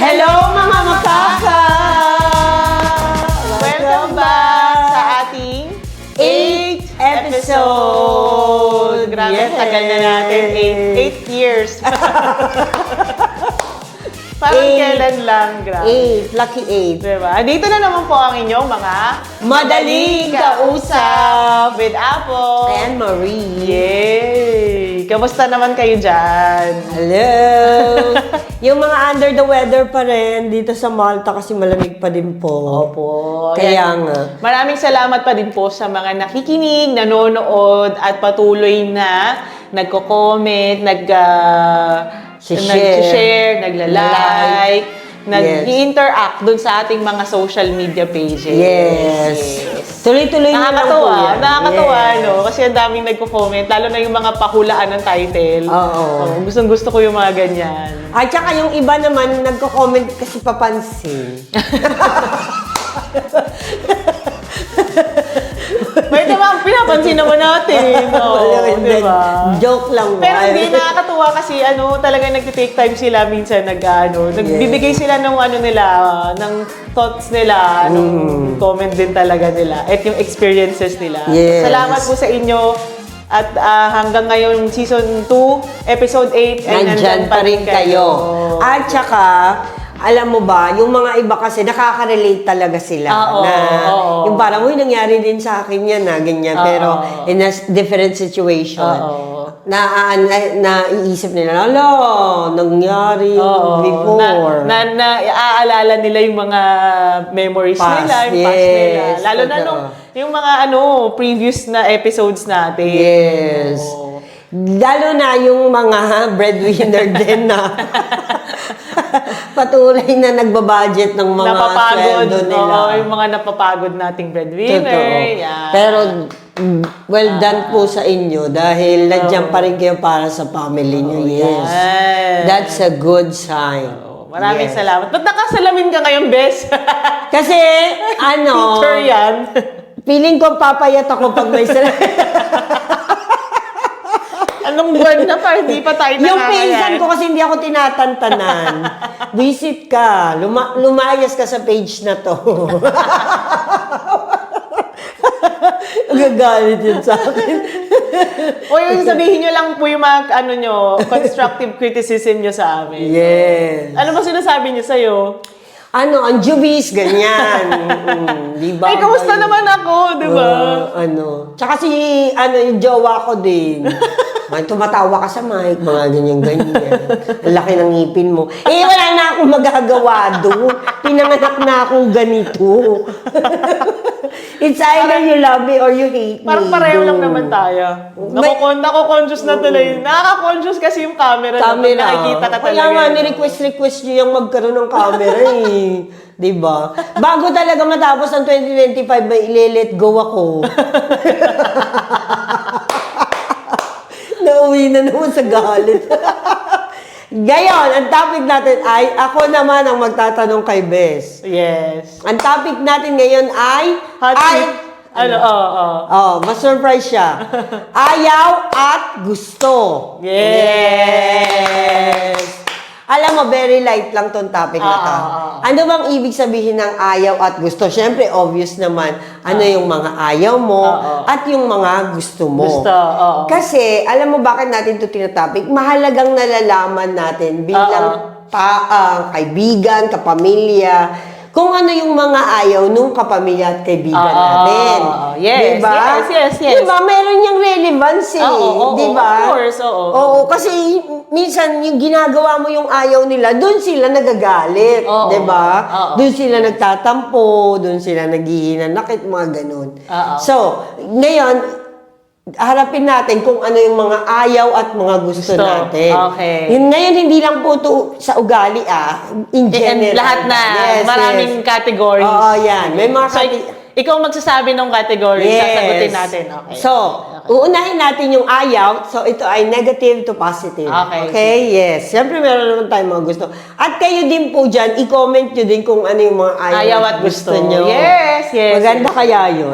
Hello mga makaka! Welcome back sa ating 8th episode! Grabe, Yes. tagal na natin. 8 years. Parang kailan lang, grabe. 8, lucky 8. Diba? Dito na naman po ang inyong mga Madaling kausap with Apple and Marie. Yay! Kamusta naman kayo dyan? Hello! Yung mga under the weather pa rin dito sa Malta kasi malamig pa din po. Opo. Kaya Yan. nga. Maraming salamat pa din po sa mga nakikinig, nanonood, at patuloy na nagko-comment, nag-share, nagla-like, nag-interact dun sa ating mga social media pages. Yes. Tuloy-tuloy na lang po yan. Nakakatawa, no? Kasi ang daming nagko-comment, lalo na yung mga pahulaan ng title. Oo. Gustong-gusto ko yung mga ganyan. At saka yung iba naman, nagko-comment kasi papansin. May naman, pinapansin naman natin. Oo, diba? Joke lang ba? Pero hindi, nakakatuwa kasi talagang nagtitake time sila minsan nagbibigay sila ng nila, ng thoughts nila, comment din talaga nila at yung experiences nila. Yes. Salamat po sa inyo at hanggang ngayon season 2, episode 8 ay nandyan pa rin kayo. At saka, alam mo ba, yung mga iba kasi nakaka-relate talaga sila. Yung parang, uy, nangyari din sa akin yan ganyan. Pero in a different situation. Naiisip nila, nangyari before. Naaalala nila yung mga memories Past, nila, yung past nila. yes, Lalo na yung mga previous na episodes natin. Yes. Lalo na yung mga breadwinner din na patuloy na nagbabudget ng mga sweldo nila. Yung mga napapagod nating breadwinner. Totoo. Yan. Pero well done po sa inyo dahil nandiyan pa rin kayo para sa family niyo. Yes. That's a good sign. Maraming salamat. Ba't nakasalamin ka ngayon, Bes? Kasi, Teacher yan. feeling ko papayat ako pag may Anong buwan na pa? Hindi pa tayo Yung pinsan ko kasi hindi ako tinatantanan. Visit ka. Lumayas ka sa page na to. Gagalit yun sa akin. O yung sabihin nyo lang po yung mga constructive criticism nyo sa amin. Yes. Ano ba sinasabi nyo sa'yo? Ang jubis, ganyan. Diba? Ay, kamusta naman ako, di ba? Tsaka yung jowa ko din. Tumatawa ka sa mic, mga ganyan-ganyan. Ang laki ng ngipin mo. Wala na akong magagawa doon. Pinanganak na akong ganito. It's either you love me or you hate me. Parang pareho lang naman tayo. Nako-conscious na tuloy. Nakaka-conscious kasi yung camera. Nakikita ka talaga. Kaya nga, ni-request nyo yung magkaroon ng camera eh. Diba? Bago talaga matapos ang 2025, may ile-let go ako. Nauwi na naman sa galit. Ngayon, ang topic natin ay, ako naman ang magtatanong kay Bes. Yes. Ang topic natin ngayon ay, mas-surprise siya. Ayaw at gusto. Yes. Alam mo, very light lang tong topic na to. Ano bang ibig sabihin ng ayaw at gusto? Siyempre, obvious naman, ano yung mga ayaw mo at yung mga gusto mo. Kasi, alam mo bakit natin ito tinatopic? Mahalagang nalalaman natin bilang kaibigan, kapamilya, kung ano yung mga ayaw nung kapamilya at kaibigan natin. Yes, diba? Yes. Diba? Meron niyang relevance diba? Of course, Oo, kasi minsan yung ginagawa mo yung ayaw nila, doon sila nagagalit. Diba? Doon sila nagtatampo, doon sila naghihinanakit, mga ganun. So, ngayon, harapin natin kung ano yung mga ayaw at mga gusto natin. Okay. Ngayon, hindi lang po ito sa ugali, in general. Lahat na. Maraming categories. Oo, yan. May mga ikaw magsasabi ng categories, sasagutin natin. Okay. So, uunahin natin yung ayaw. So, ito ay negative to positive. Okay? Yes. Siyempre, meron naman tayong mga gusto. At kayo din po dyan, i-comment nyo din kung ano yung mga ayaw at gusto nyo. Yes. Maganda kaya yun.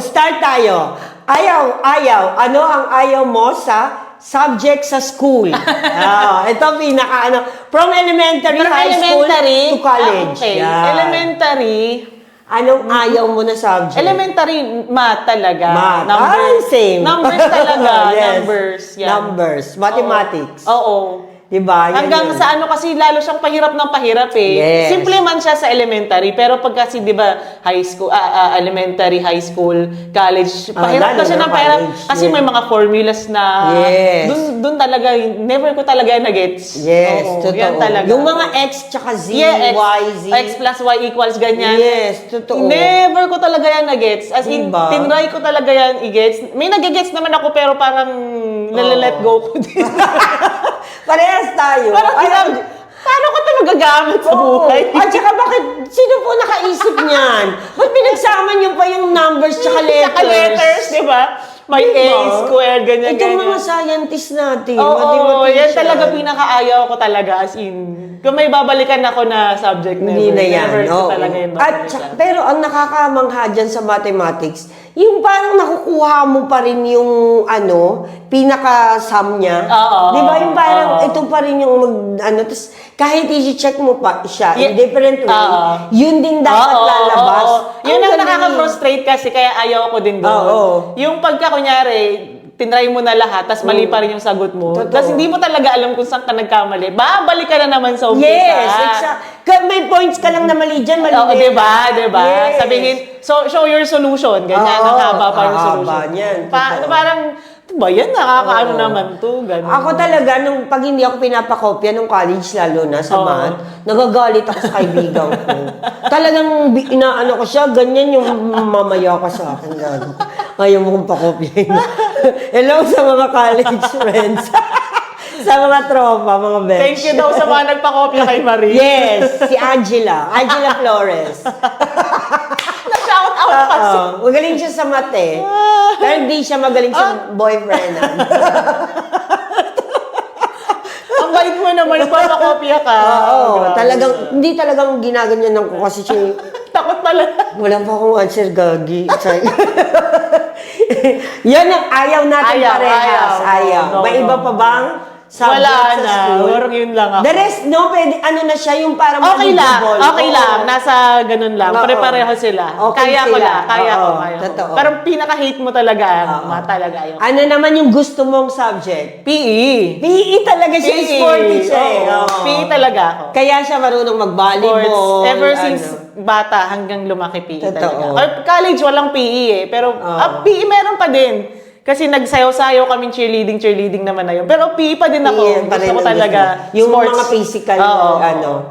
Start tayo. Ayaw. Ano ang ayaw mo sa subject sa school. Ito pinaka from elementary, From high elementary school to college. okay. Yan. Elementary, Anong ayaw mo na subject? elementary, math talaga. Math. Numbers. Same. Numbers talaga. Yes. Numbers. Yan. Numbers. Mathematics. Oo. Diba? Yan Hanggang yun. sa ano kasi lalo siyang pahirap ng pahirap eh. Yes. Simple man siya sa elementary pero pag kasi 'di ba high school elementary, high school, college, pahirap lalo na siya na ng pahirap college. kasi Yes. may mga formulas na Yes. dun talaga never ko talaga na-gets. Yes, Oo, totoo. yan talaga. Yung mga X tsaka Z, Yeah, Y, Z. X plus Y equals ganyan. Yes, totoo. Never ko talaga yan na-gets. As in, Diba? tinry ko talaga yan i-gets. May nag-gets naman ako pero parang nalalet go ko din. Parehas tayo. Parang paano ko ito magagamit sa buhay? At saka bakit, sino po nakaisip niyan? Ba't pinagsama niyo pa yung numbers tsaka letters? Saka letters, di ba? May Diba? A squared, ganyan, Itong ganyan. mga scientists natin, Oo, yan mathematician. talaga pinakaayaw ko talaga. As in, kung may babalikan ako na subject, Hindi na yan. Never ko Oo. talaga yun At, babalikan. pero ang nakakamangha dyan sa mathematics, yung parang nakukuha mo pa rin yung pinaka-sum niya. Oo. Di ba? Yung parang Oo. ito pa rin yung tapos kahit i-check mo pa siya in Yeah. different way, Oo. yun din dapat Oo, lalabas. oo. Yun ang galing. nakaka-frustrate kasi kaya ayaw ko din doon. Oo. Yung pagka kunyari, tinry mo na lahat, tapos mali pa rin yung sagot mo. Totoo. Tapos hindi mo talaga alam kung saan ka nagkamali. Babalik ka na naman sa umpisa. Yes, exact. May points ka lang na mali dyan, mali Oo, din. diba? Diba? Yes. Sabihin, show your solution. Ganyan, Oo, ang haba pa yung haba solution. niyan, totoo. Parang, ba yan, nakakaano Oo. naman to. Ganun. Ako talaga, pag hindi ako pinapakopya nung college, lalo na sa Oo. math, nagagalit ako sa kaibigan ko. Talagang inaano ko siya, ganyan yung mamaya ka sa akin. Gago. Ayaw mo kong pakopyahin. Hello sa mga college friends. Sa mga tropa, mga bench. Thank you daw sa mga nagpakopya kay Marie. Yes, si Angela. Angela Flores. Na-shout out kasi. Magaling siya sa math eh. Pero hindi siya magaling sa boyfriend. Ang bait mo naman, papakopya ka. Oo, Grabe. hindi talagang ginaganyan ko kasi siya Takot pala. wala pa akong answer, gagi. Yan ang ayaw natin parehas. Ayaw. No, May no. iba pa bang subject Wala sa na. school? Parang yun lang ako. The rest, no, pwede, na siya, yung parang Okay lang. manageable. Okay Oo. lang. Nasa ganun lang. Oo. Pare-pareho sila. Okay Kaya ko sila. lang. Kaya ko. Oo. Kaya ko. Totoo. Pero pinaka-hate mo talaga. Oo. Talaga yun. Ano naman yung gusto mong subject? PE. PE talaga siya, sporty siya eh. Oo. Oo. PE talaga ako. Kaya siya marunong Sports. mag-volleyball. Ever since bata hanggang lumaki PE Totoo. talaga. Or college walang PE eh. Pero Oo. PE meron pa din. Kasi nagsayaw-sayaw kaming cheerleading naman na yun. Pero PE pa din ako. PE pa rin Gusto ko ang talaga. gusto mo. Yung sports. mga physical, Oo.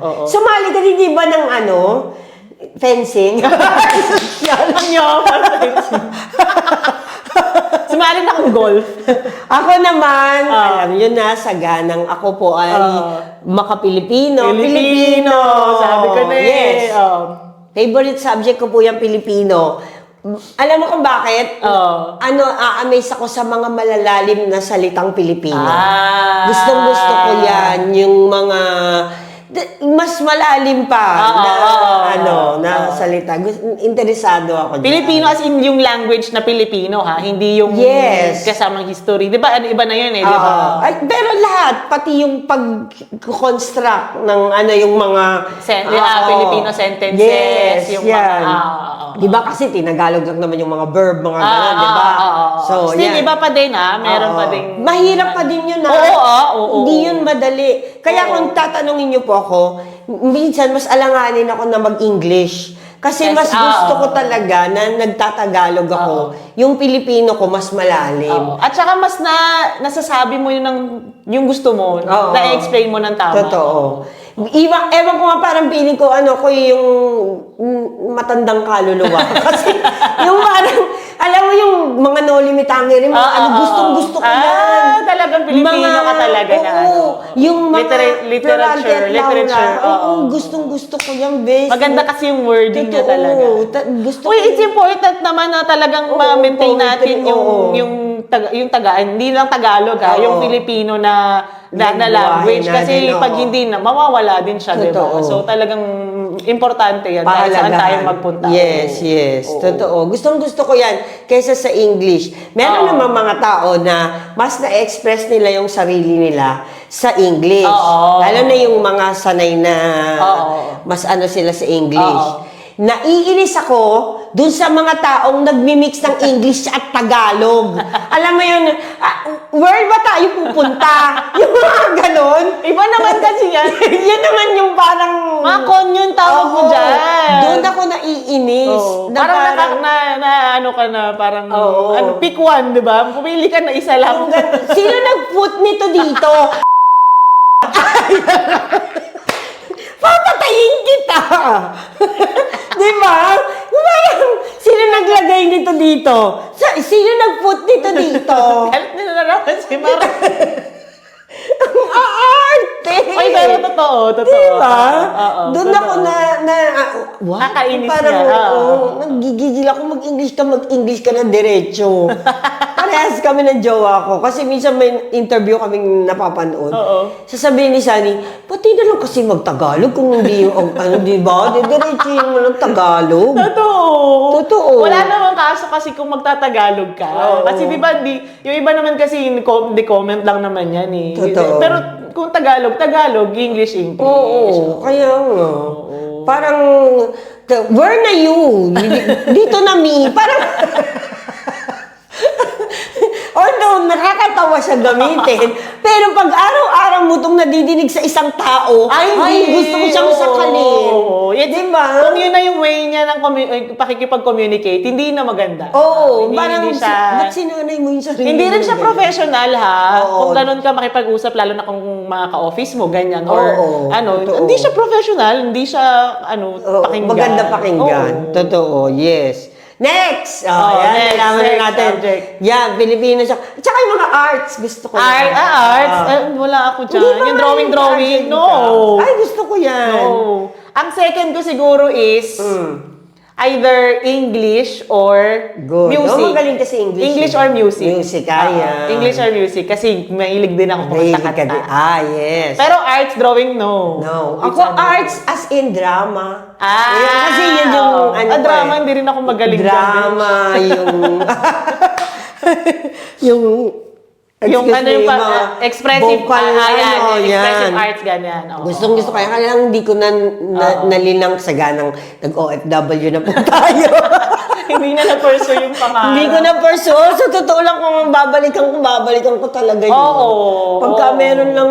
Oo. Sumali ka rin, di ba, ng fencing? Ang yaman. Sumali na akong golf. Ako naman, alam nyo na, saganang ako po ay maka-Pilipino. Pilipino. Sabi ko na eh. Yes. Oh. Favorite subject ko po yung Pilipino. Alam mo kung bakit? Oo. Amaze ako sa mga malalalim na salitang Pilipino. Ah. Gustong-gusto ko yan. Yung mga mas malalim pa na salita. Interesado ako dyan. Pilipino as in yung language na Pilipino ha, hindi yung Yes. kasamang history. 'Di ba? Iba na 'yun eh, 'di ba? Ay, pero lahat, pati yung pag-construct ng yung mga Filipino sentences, yes, yung yan. mga Di ba kasi tinagalog lang naman yung mga verb, mga gano'n, di ba? So, still yan. iba pa din ha, meron pa ding Mahirap pa din yun, ha? Oo. Hindi yun madali. Kaya kung tatanungin niyo po ako, minsan mas alanganin ako na mag-English. Kasi Yes, mas gusto ko talaga na nagtatagalog ako. Yung Pilipino ko mas malalim. At saka mas nasasabi mo yung gusto mo, na-explain mo ng tama. Totoo. Ewan ko nga, parang feeling ko, ko yung matandang kaluluwa. Kasi yung parang, alam mo yung mga no limit hangin, gustong-gusto ko yan. Talagang Pilipino ka talaga na. Yung mga literature. Oo, gustong-gusto ko yan, best. Maganda kasi yung wording niya talaga. Gusto Uy, it's important naman na talagang ma-maintain natin yung hindi lang Tagalog yung Filipino na language. Kasi pag hindi na, mawawala din siya, di ba? So talagang importante yan. Kahit saan tayo magpunta. Yes, yes. Totoo. Gustong-gusto ko yan kaysa sa English. Meron naman mga tao na mas na-express nila yung sarili nila sa English. Lalo na yung mga sanay na mas ano sila sa English. Naiinis ako dun sa mga taong nagmi-mix ng English at Tagalog. Alam mo yun, where ba tayo pupunta? Yung mga ganon. Iba naman kasi yan. Yun naman yung parang... Mga konyon tawag mo dyan. Doon ako naiinis. Na Parang ano ka na, parang, pick one, di ba? Pumili ka na isa lang. Sino nag-put nito dito? Papatayin kita! Di ba? Parang, sino naglagay nito dito? Sino nag-put nito dito? Galit na naman si Mara. Ang aarte! Ay, pero totoo. Diba? Doon totoo. ako wow, Nakakainis parang, niya. nagigigil ako mag-English ka na diretso. Parehas kami ng jowa ko. Kasi minsan may interview kaming napapanood. Sasabihin ni Sunny, pati na lang kasi mag-Tagalog kung hindi yung, di ba? Diretso yung ng Tagalog. Totoo. Wala namang kaso kasi kung magtatagalog ka. Kasi di ba, yung iba naman kasi, di comment lang naman yan eh. Totoo. Pero kung Tagalog, English. Oo, kaya nga. Parang, where na you? Dito na me. Parang, although nakakatawa siya gamitin, pero pag araw-araw mo itong nadidinig sa isang tao, gusto ko siyang sakalin. Diba? Kung yun na yung way niya ng pakikipag-communicate, hindi na maganda. Parang, ba't sinanay mo yung sarili? Hindi rin siya professional, ha? Kung ganun ka makipag-usap, lalo na kung mga ka-office mo, ganyan, hindi siya professional, hindi siya, pakinggan. Maganda pakinggan. Totoo, yes. Next! Yan, nalaman na natin. Subject. Yan, Pilipino siya. At saka yung mga arts, gusto ko Arts? Wala ako dyan. Yung drawing. No. Ay, gusto ko yan. No. Ang second ko siguro is either English or music. Magaling kasi English. English or music. Music, kaya. English or music. Kasi mahilig din ako kumanta-kanta. Yes. Pero arts, drawing, no. Ako, arts as in drama. Kasi yun yung, drama, hindi rin ako magaling drama, yung expressive vocal, expressive arts, ganyan. Gustong-gusto kaya lang hindi ko nalinang sa ganang nag-OFW na po tayo. Hindi na na-pursue yung pangarap. Hindi ko na-pursue. Sa totoo lang, kung babalikan ko talaga yun. Pagka meron lang,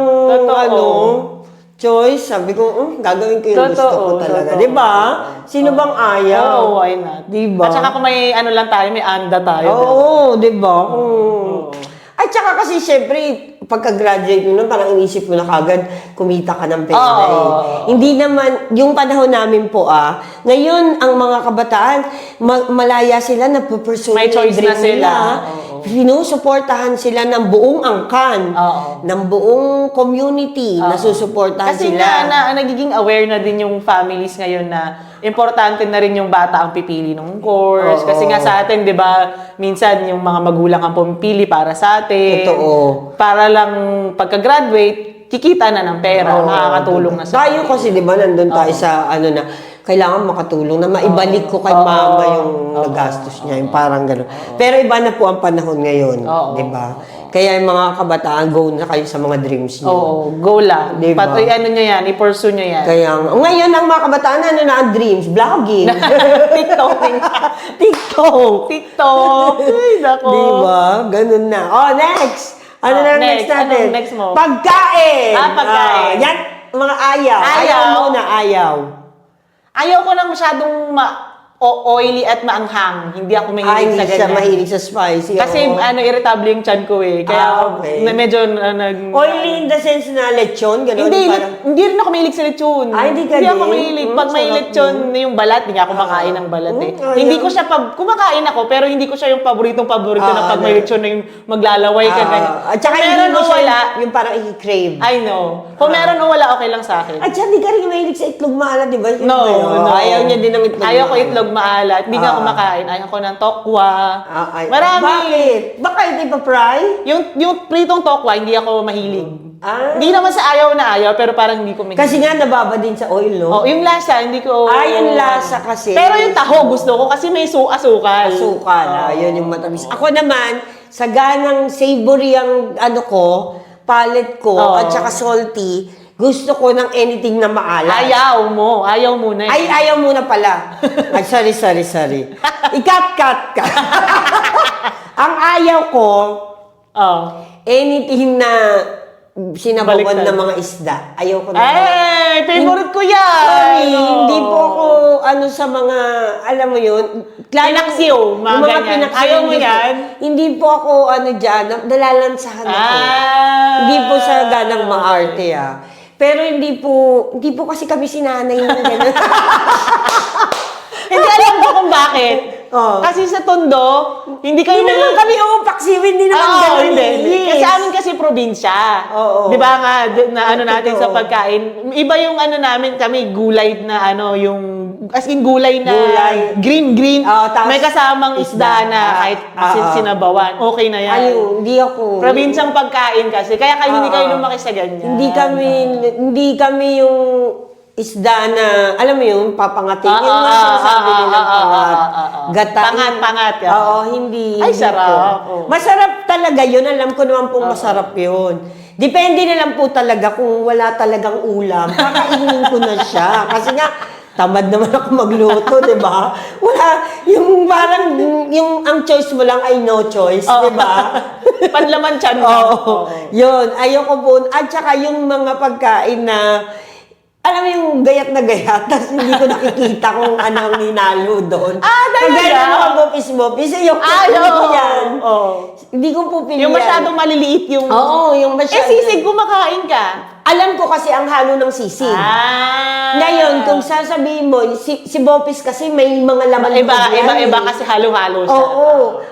choice, sabi ko, gagawin ko yung gusto ko talaga. Diba? Sino bang ayaw? Why not? Diba? At saka kung may lang tayo, may anda tayo. Diba? At saka kasi, syempre, pagka-graduate mo nun, parang inisip mo na kagad, kumita ka ng pera Hindi naman, yung panahon namin po ngayon, ang mga kabataan, malaya sila na pupursue may choice na sila. Sinusuportahan sila ng buong angkan, ng buong community, nasusuportahan kasi sila. Kasi nagiging aware na din yung families ngayon na importante na rin yung bata ang pipili ng course. Kasi nga sa atin, di ba, minsan yung mga magulang ang pumipili para sa atin. Totoo. Para lang pagka-graduate, kikita na ng pera, makakatulong na sa tayo kasi, di ba, nandun tayo sa kailangan makatulong na maibalik ko kay mama yung nagastos niya, yung parang gano'n. Pero iba na po ang panahon ngayon, di ba? Kaya yung mga kabataan, go na kayo sa mga dreams niyo. Go lang. Diba? Pati nyo yan, i-pursue nyo yan. Kaya ngayon ang mga kabataan, na ang dreams? Vlogging. TikTok. Ay, nako. Diba? Ganun na. Next! Ano na next natin? Anong next mo? Pagkain! Pagkain. Yan, mga ayaw. Ayaw muna, ayaw. Ayaw ko lang masyadong oily at maanghang. Hindi ako mahilig sa ganyan. Siya mahilig sa spicy. Kasi irritable yung chan ko eh. Kaya medyo oily in the sense na lechon? Ganun, hindi rin ako mahilig sa lechon. Hindi ako mahilig. Pag may lechon yung balat, hindi ako makain ng balat eh. Hindi ko siya, kumakain ako, pero hindi ko siya yung paborito na pag may lechon na yung maglalaway ka ganyan. At saka hindi mo siya yung parang i-crave. I know. Kung meron o wala, okay lang sa akin. At saka hindi ka rin mahilig sa itlog maalat, di ba? No. Ayaw niya din ng itlog. Ayaw ko itlog maalat. Hindi nga ako makain. Ayaw ko ng tokwa. Marami. Bakit? Baka hindi pa fry? Yung pritong tokwa, hindi ako mahilig. Hindi naman sa ayaw na ayaw, pero parang hindi ko Kasi nga nababa din sa oil, no? Oh, yung lasa, hindi ko... yung lasa kasi. Pero yung taho, gusto ko kasi may asukal. Asukal, yun yung matamis. Ako naman, sa ganang savory ang palate ko, at saka salty, gusto ko ng anything na maalat. Ayaw mo na. Ayaw muna pala. Ay, sorry. I-cut ka. Ang ayaw ko, anything na sinabawan ng mga isda. Ayaw ko na. Favorite ko yan! Sorry, hindi po ako, sa mga, alam mo yun, Pinaksiw, mga ganyan. Ayaw mo yan? Hindi po ako, dyan, nalalansahan ako. Hindi po sa ganang maarte, Pero hindi po kasi kami sinanay ng gano'n. Hindi alam ko kung bakit. Kasi sa Tondo, hindi naman kami uupaksiwin, hindi naman gano'n. Hindi. Kasi amin kasi probinsya. Di ba nga, natin sa pagkain. Iba yung namin, kami gulay na yung, as in gulay na green. May kasamang isda na kahit sinabawan. Okay na yan. Ayun, hindi ako. Probinsyang pagkain kasi. Kaya hindi kayo lumaki sa ganyan. Hindi kami yung isda na, alam mo yung papangatin. Yung mga sinasabi nilang pangat. Gata. Pangat. Hindi. Ay, sarap. Masarap talaga yun. Alam ko naman pong masarap yun. Depende na lang po talaga kung wala talagang ulam. Kakainin ko na siya. Kasi nga, tamad naman ako magluto, di ba? Wala, yung parang, ang choice mo lang ay no choice, di ba? Panlaman tiyan. Yun, ayoko po. At saka yung mga pagkain na, alam mo yung gayat na gayat, tapos hindi ko nakikita kung ano ang ninalo doon. Talaga? Kagaya ng mga bopis-bopis, yung hindi ko yan. Hindi ko po pilihan. Yung masyadong maliliit yung... yung masyadong... sisig, kumakain ka. Alam ko kasi ang halo ng sisig. Ngayon, kung sasabihin mo, si bopis kasi may mga laman Iba kasi halo-halo siya.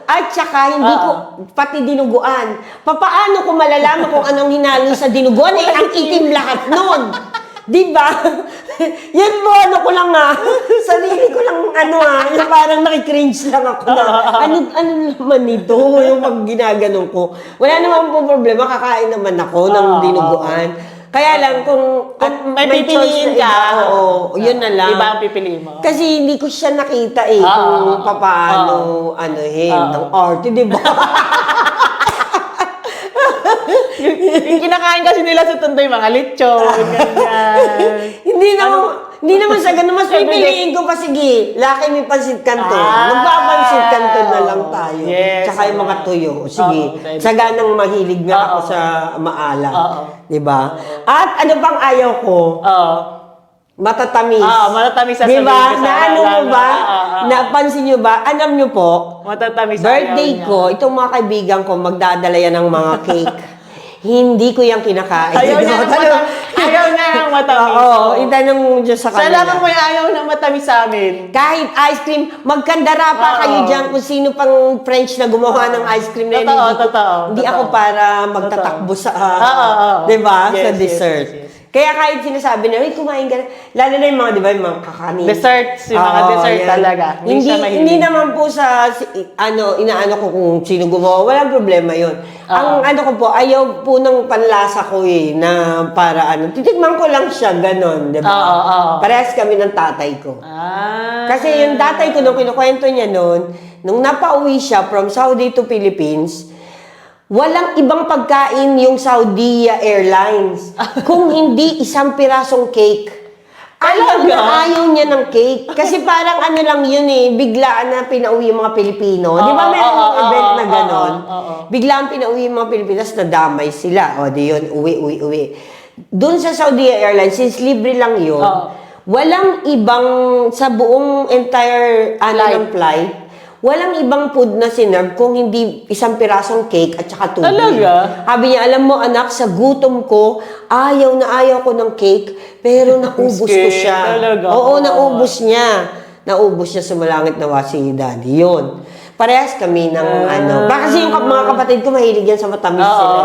At saka, hindi ko, pati dinuguan. Papaano ko malalaman kung anong hinalo sa dinuguan? Ang itim lahat nun. Di ba? Yan mo, ko lang sarili ko lang, yung parang nakikringe lang ako na, ano naman ito, yung pag ginaganon ko. Wala naman po problema, kakain naman ako ng dinuguan. Kaya lang, kung may pipiliin ka, yun na lang. Iba ang pipiliin mo. Kasi hindi ko siya nakita kung paano, ng arte, di ba? Yung kinakain kasi nila sa Tondo yung mga lechon, ganyan. Hindi naman sa ganun. Mas pipiliin ko pa, sige, laki may pansit kanto. Magpapansit kanto na lang tayo. Yes. Tsaka yung mga tuyo. Sige, sa ganang mahilig nga ako sa maalat. Diba? At ano pang ayaw ko? Matatamis. Matatamis sa diba? sabihin ko sa Na ano mo ba? Napansin nyo ba? Alam nyo po, matatamis birthday ko, itong mga kaibigan ko, magdadala yan ng mga cake. Hindi ko yung kinakain. Ayaw niya ng matamis. Itanong mo dyan sa kanila. Salamat mo yung ayaw ng matamis sa amin. Kahit ice cream, magkandara pa kayo dyan kung sino pang French na gumawa ng ice cream na Totoo. Hindi ako para magtatakbo sa, diba? Sa dessert. Kaya kahit sinasabi na, kumain ka na. Lalo na yung mga, di ba, yung mga kakanin. Desserts, yung mga dessert talaga. Hindi naman po sa, inaano ko kung sino gumawa. Walang problema yun. Ang ko po, ayaw po ng panlasa ko na para titikman ko lang siya, ganon, di ba? Parehas kami ng tatay ko. Kasi yung tatay ko, nung kinukwento niya nung napauwi siya from Saudi to Philippines, walang ibang pagkain yung Saudi Airlines kung hindi isang pirasong cake. Ayaw niya ng cake. Kasi parang lang yun biglaan na pinauwi yung mga Pilipino. Di ba may event na ganon? Biglaan pinauwi yung mga Pilipino, na damay sila. O di yun, uwi. Doon sa Saudi Airlines, since libre lang yun, walang ibang, sa buong entire ng flight, walang ibang food na sinerve kung hindi isang pirasong cake at saka tubig. Talaga? Sabi niya, alam mo anak, sa gutom ko, ayaw ko ng cake, pero naubos ko siya. Talaga? Oo, naubos niya. Naubos niya, sumalangit nawa si daddy. Yun. Parehas kami ng Baka kasi yung mga kapatid ko mahilig yan sa matamis sila.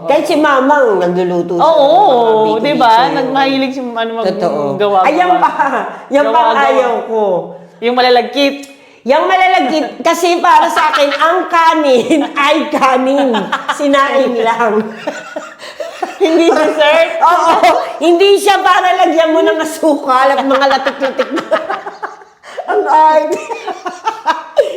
Kahit si mamang nagluluto siya. Oo, di ba? Mahilig si gawa. Ayan pa. Yan pa ayaw ko. Yung malalagkit. Yung malalagkit, kasi para sa akin, ang kanin ay kanin. Sinaing lang. Hindi dessert. Oo, hindi siya para lagyan mo ng asukal at mga latik-latik na. Ang art.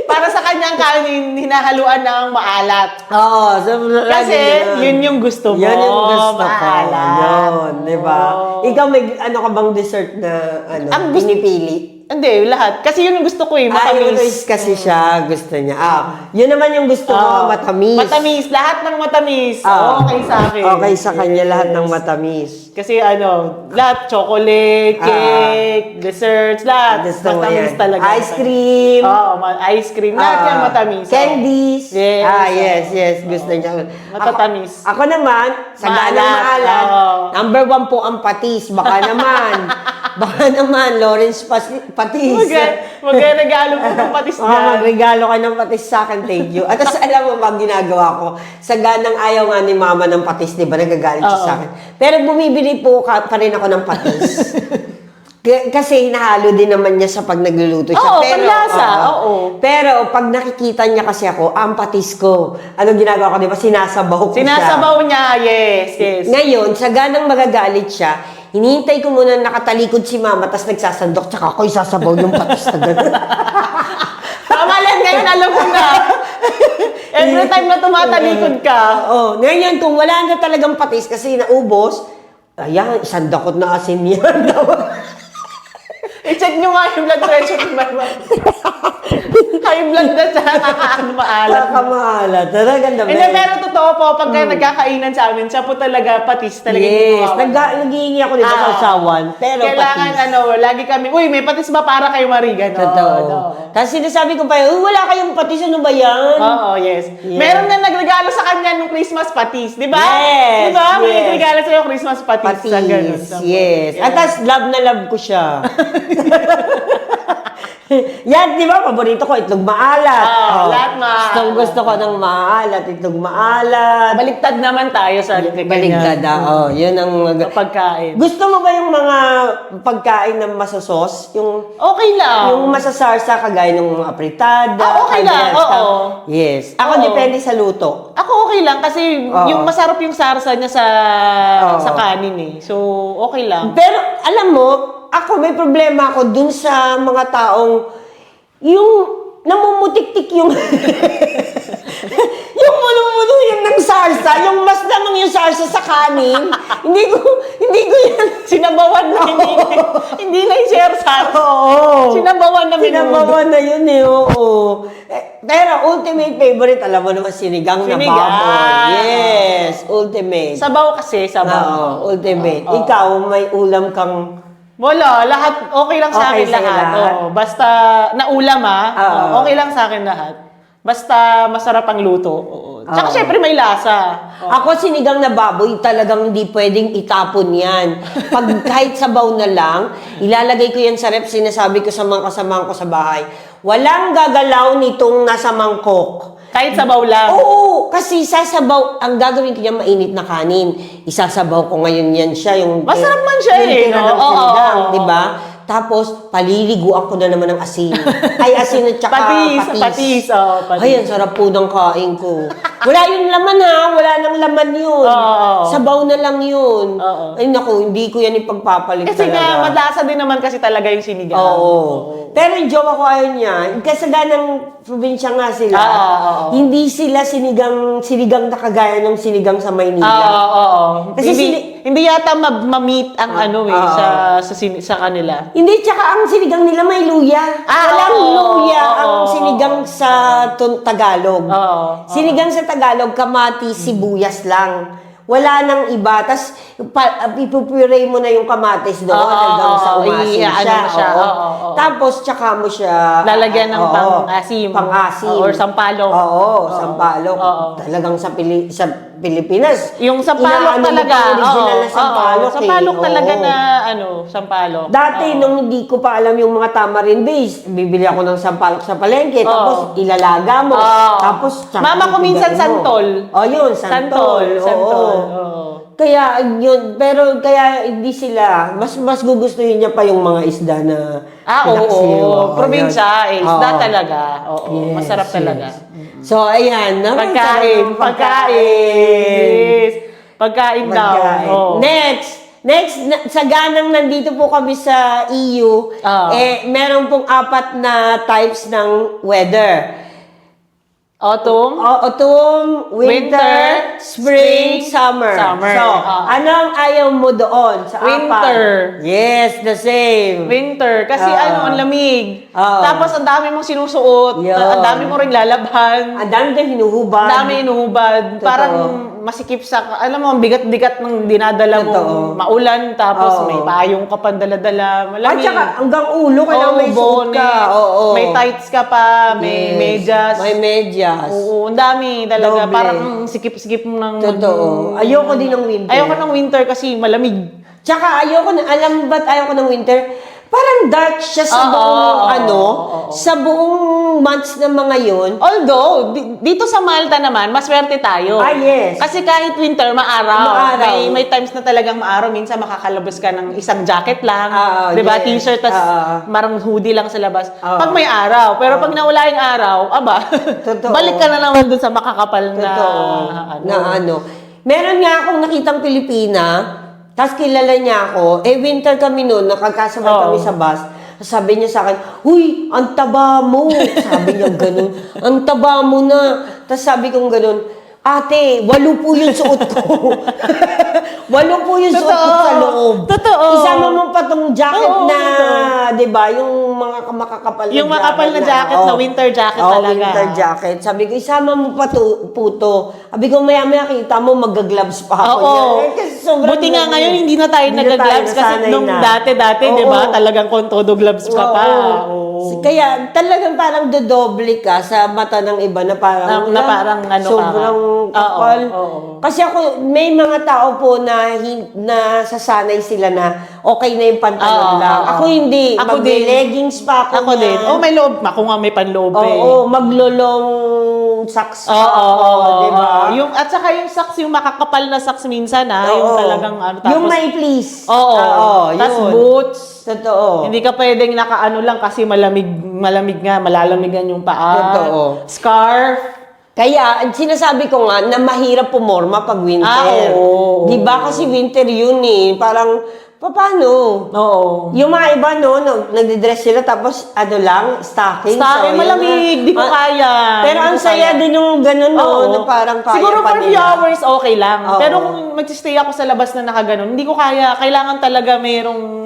Para sa kanyang kanin, hinahaluan ng maalat. Oo. Kasi, yun yung gusto mo. Yan yung gusto ko. Maalat. Yun, di ba? Oo. Ikaw, may ano ka bang dessert na pinipili? Hindi, lahat. Kasi yun yung gusto ko eh, Yung matamis. rice kasi siya, gusto niya. Yun naman yung gusto mo, matamis. Matamis. Lahat ng matamis. Okay sa akin. Okay sa kanya lahat ng matamis. Kasi lahat, chocolate, cake, desserts, lahat. Gusto mo matamis yan. talaga. Ice cream. Oo, ice cream. Lahat yan matamis. Candies. Yes. Yes. Gusto niya. Matatamis. Ako naman, sa Maalat. ganang maalat, Oo. number 1 po ang patis. Baka naman, Lawrence Patis. Magregalo mo ng patis Oo, dyan. magregalo ka ng patis sa akin, thank you. At tapos alam mo ba, ginagawa ko, sa ganang ayaw nga ni mama ng patis, di ba, nagagalit siya sa akin. Pero bumibili po pa rin ako ng patis. Kasi hinahalo din naman niya sa pag nagluluto siya. Oo, panlasa, oo. Pero pag nakikita niya kasi ako, ang patis ko, ano ginagawa ko, di ba, sinasabaw ko siya. Sinasabaw niya, yes. Ngayon, sa ganang magagalit siya, hinihintay ko muna nakatalikod si mama, tapos nagsasandok, tsaka ako isasabaw yung patis na gano'n. Tama lang, ngayon alam mo na. Every time na tumatalikod ka. Ngayon, kung wala na talagang patis kasi naubos, ayan, isang dakot na asin yan. I-check nyo nga yung blood pressure ni mama. High blood na siya, nakakaalat. Nakamaalat. Talagang dami. Hindi, pero totoo po, pagka nagkakainan sa amin, siya po talaga patis talaga Yes, yung nag-iingi ako dito sa usawan, pero kailangan, patis. lagi kami, uy, may patis ba para kay Marie? Ganon. Totoo. Kasi sinasabi ko pa, uy, wala kayong patis, ano ba yan? Oo, yes. Meron na nagregalo sa kanya nung Christmas patis, di ba? Yes, Di ba? May yes. nagregalo sa'yo Christmas patis. Sa ganun. Patis, yes. At tas, love na love ko siya. Yan, di ba? Paborito ko, itlog maalat. Lahat maalat. Gusto ko ng maalat, itlog maalat. Baliktad naman tayo sa Baligtad, yun ang... pagkain. Gusto mo ba yung mga pagkain na masasos? Yung Okay lang. yung masasarsa kagaya ng apritada. Okay lang, oo. Yes. Ako Oo. depende sa luto. Ako okay lang kasi yung masarap yung sarsa niya sa Oo. kanin eh. So, okay lang. Pero alam mo, ako may problema ako dun sa mga taong yung namumutik-tik yung yung mulo-mulo yung ng sarsa, yung mas lamang yung sarsa sa kanin. hindi ko yan Sinabawan na hindi na yung share sa. Oo. Sinabawan na menudo. Sinabawan na yun eh, oo. Pero ultimate favorite, alam mo naman, sinigang na Sinigang. baboy. Yes, ultimate. Sabaw kasi, sabaw. Oo, ultimate. Ikaw, may ulam kang... Wala, lahat okay lang sa Okay akin sa'yo lahat. lahat? Oo, basta naulam okay lang sa akin lahat. Basta masarap ang luto. Oo. Tsaka syempre may lasa. Ako, sinigang na baboy, talagang hindi pwedeng itapon yan. Pag kahit sabaw na lang, ilalagay ko yan sa rep, sinasabi ko sa mga kasamahan ko sa bahay, walang gagalaw nitong nasa mangkok. Kahit sabaw lang. Oo, kasi sasabaw, ang gagawin ko niya mainit na kanin. Isasabaw ko ngayon yan siya, yung... Masarap man siya yung eh, tira no? ng sinigang, Oo. di ba? Tapos, paliliguan ko na naman ng asin. Ay, asin at tsaka Patis. Oo, patis. Ay, ang sarap po ng kain ko. Wala yung laman ha, wala nang laman yun. Oo. Sabaw na lang yun. Oo. Ay, naku, hindi ko yan ipagpapalit Kasi talaga. nga, malasa din naman kasi talaga yung sinigang. Oo. Pero yung jowa ko ayaw niya. Kasi ganang probinsya nga sila. Oo. Hindi sila sinigang na kagaya ng sinigang sa Maynila. Oo. Kasi hindi yata ma-meet ang sa kanila. Hindi, tsaka ang sinigang nila may luya. Walang oo. luya ang sinigang sa Tagalog. Oo. Sinigang sa Tagalog, kamati, sibuyas lang. Wala nang iba. Tapos, ipupuree mo na yung kamatis doon hanggang sa umasin siya. Oo. Tapos, tsaka mo siya... Lalagyan ng pang-asim. Pang-asim. Or sampalok. Oo, sampalok. Talagang sa Pilipinas. Yung sampalok inaano mo talaga. pa original na sampalok eh. Sampalok talaga Oo. na sampalok. Dati, nung hindi ko pa alam yung mga tamarind base, bibili ako ng sampalok sa palengke, tapos ilalaga mo. Tapos, tsaka Mama ko minsan ibigay mo. santol. Yun, santol. Santol. Kaya, yun, pero kaya hindi sila, mas gugustuhin niya pa yung mga isda na Oo. Probinsya, isda Oo. talaga. Oo. Yes, Masarap talaga. So, ayan. Pagkain. Pagkain. Pagkain daw. Pagkain. Oo. Next, sa ganang nandito po kami sa EU, meron pong 4 na types ng weather. Autumn, winter, spring, summer. So, ano ang ayaw mo doon sa Winter. 4? Yes, the same. Winter. Kasi ang lamig. Oo. Tapos ang dami mong sinusuot. Yun. Ang dami mo rin lalaban. Ang dami din hinuhubad. Ang dami inuhubad. Totoo. Parang masikip sa, alam mo, ang bigat-bigat ng dinadala mo. Totoo. Maulan, tapos Oo. may payong ka pandala-dala. At Malamig. saka hanggang ulo, kaya may suot ka. Oo. May tights ka pa, may Yes. medyas. May medyas. Oo, ang dami talaga. Doble. Parang sikip-sikip mo ng... Totoo. Ayoko din ng winter. Ayoko ng winter kasi malamig. Tsaka ayoko na, alam ba't ayoko ng winter? Parang dark siya sa buong sa buong months ng mga yun. Although, dito sa Malta naman, maswerte tayo. Ah, yes. Kasi kahit winter, maaraw. Maaraw. May times na talagang maaraw. Minsan makakalabas ka ng isang jacket lang. Di ba? yes. T-shirt, tas marang hoodie lang sa labas. Pag may araw. Pero pag nawala yung araw, Totoo. balik ka na naman dun sa makakapal na... Meron nga akong nakitang Pilipina, tapos kilala niya ako, winter kami noon, nakagkasabay kami sa bus. Sabi niya sa akin, "Huy, ang taba mo." Sabi niya ganun, "Ang taba mo na." Tapos sabi kong ganun, "Ate, 8 po yung suot ko." 8 po yung suot ko sa loob. Totoo. Isama mo pa tong jacket na, di ba, yung mga makakapal na Yung makapal na jacket na winter jacket talaga. Winter jacket. Sabi ko, isama mo pa po to. Sabi ko, maya-maya kita mo, mag-gloves pa ako. Kasi sobrang Buti nga lamig. ngayon, hindi na tayo Hindi na nag-gloves tayo, kasi nasanay nung na. dati, di ba? Talagang kung todo gloves ka pa. Kaya talagang parang dodoble ka sa mata ng iba na parang Na parang ano ka. sobrang kapal. Kasi ako, may mga tao po na sasanay sila na okay na yung pantalon lang. Ako hindi. Ako din. Mag-leggings pa ako. Ako din. May loob. Ako nga may panloob eh. Oo, maglolong socks pa ako. Diba? At saka yung socks, yung makakapal na socks minsan yung talagang ano. Tapos, yung may please. Tapos yun. boots. Totoo. Hindi ka pwedeng nakaano lang kasi malamig nga, malalamigan yung paa. Totoo. Scarf. Kaya, sinasabi ko nga na mahirap pumorma pag winter. Di ba? Kasi winter yun eh. Parang, paano? Oo. Yung mga iba, nagdi-dress sila tapos, stocking. Malamig. Di ko kaya. Pero ang saya din yung ganun, na parang kaya siguro pa for few hours, okay lang. Oo. Pero kung mag-stay ako sa labas na nakaganon, hindi ko kaya. Kailangan talaga merong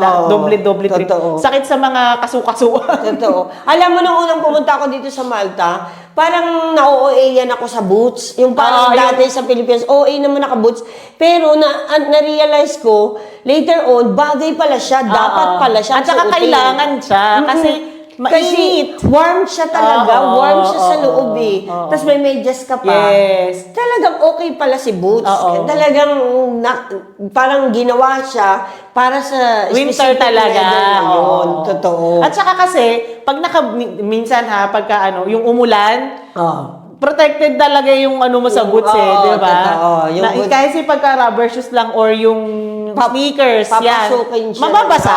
doble-doble trip. Totoo. Sakit sa mga kasu-kasuan. Totoo. Alam mo, nung unang pumunta ako dito sa Malta, parang na-OA-yan ako sa boots. Yung parang dati sa Pilipinas, OA naman naka-boots. Pero na-realize ko, later on, bagay pala siya. Dapat pala siya. At saka kailangan siya. Kasi mainit. Warm siya talaga. Warm siya sa loob eh. Tapos may medyas ka pa. Yes. Talagang okay pala si Boots. Talagang parang ginawa siya para sa winter specific talaga. weather na yun. Totoo. At saka kasi, minsan pagka yung umulan, protected talaga yung ano mo sa boots di ba? Kasi pagka rubber shoes lang or yung sneakers, papasukin siya. Mababasa.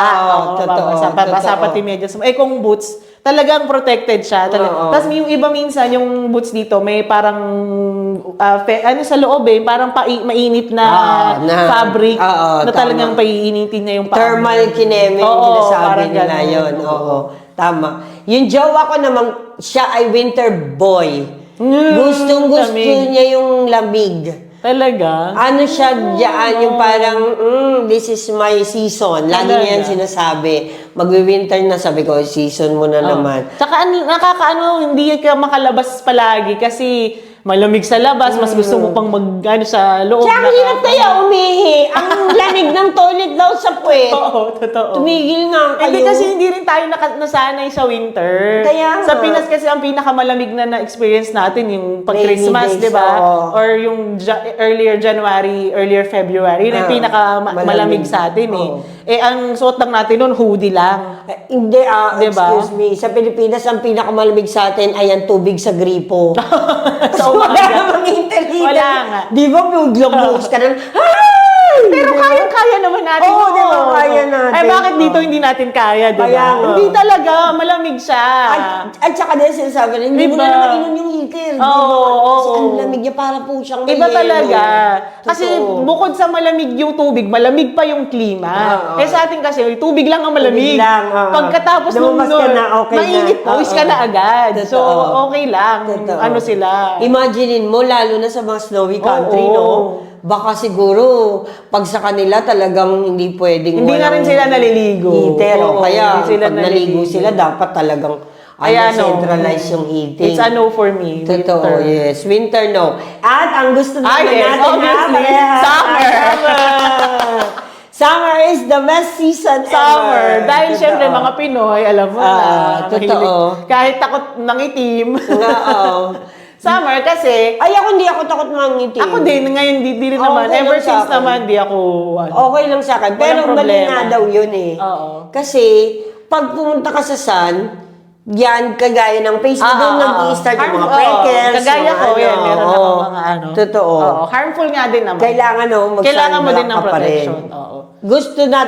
Totoo. Mababasa pati medyas mo. Kung boots, talagang protected siya. Tapos yung iba minsan, yung boots dito, may parang, sa loob parang mainit na fabric na talagang paiinitin niya yung paa. Thermal kineme yung sinasabi nila yun. Tama. Yung jowa ko naman, siya ay winter boy. Gustong-gusto niya yung lamig. Talaga? Ano siya diyan, yung parang, this is my season. Lagi niya yan sinasabi. Magwi-winter na, sabi ko, season mo na naman. Tsaka hindi ka makalabas palagi kasi malamig sa labas, mas gusto mo pang sa loob. Tsaka hirap kaya umihi. Ang lamig ng toilet daw sa puwet. Oo, totoo. Tumigil nga kayo. Hindi kasi hindi rin tayo nasanay sa winter. Kaya sa nga. Pinas kasi ang pinakamalamig na na-experience natin yung pag Rainy Christmas, days, di ba? oo. Or yung earlier January, earlier February. Yun ang pinakamalamig sa atin ang suot lang natin noon, hoodie lang. Hindi, Diba? excuse me. Sa Pilipinas, ang pinakamalamig sa atin ay ang tubig sa gripo. Sa Wala umaga. namang internet. Wala nga. Di ba, buglos ka na, "Ay!" Pero kaya naman natin. Oo, di ba? Kaya natin. Ay, bakit dito hindi natin kaya, di Kaya ba? nga. Hindi talaga. Malamig siya. At saka din sinasabi rin, hindi mo Diba? na naman inom yung heater. Oo. Kasi ang lamig niya, para po siyang Iba yelo. talaga. Kasi Totoo. bukod sa malamig yung tubig, malamig pa yung klima. Oo. Eh sa atin kasi, tubig lang ang malamig. Tubig lang, oo. Pagkatapos Lumabas ka na, okay na. mainit, pawis ka Oo. na agad. So, Totoo. okay lang. Totoo. Ano sila. Imaginein mo, lalo na sa mga snowy country, Oo. no? Baka siguro, pag sa kanila talagang hindi pwedeng Hindi na rin sila naliligo. heater. Oo, Kaya, hindi sila pag naligo sila, dapat talagang centralize yung heating. It's a no for me. Totoo, Winter. yes. Winter, no. At ang gusto naman yes, natin obviously. Summer. Summer is the best season Summer. ever. Dahil Totoo. syempre mga Pinoy, alam mo na. Totoo. mahilig- Kahit takot ng itim. Oo. Summer kasi, Ay, ako hindi ako takot mangitim. ako din, ngayon di rin naman. Okay lang Ever sa since akin. naman, di ako, Okay lang sa akin. Pero Walang mali problema. nga daw yun eh. Oo. Kasi, pag pumunta ka sa sun, yan, kagaya ng face mo, doon nag-i-start yung mga freckles. Kagaya mga ko, yan, meron oo. ako mga ano. Totoo. Oo, harmful nga din naman. Kailangan Kailangan mo din ng ka pa rin. protection. Oo.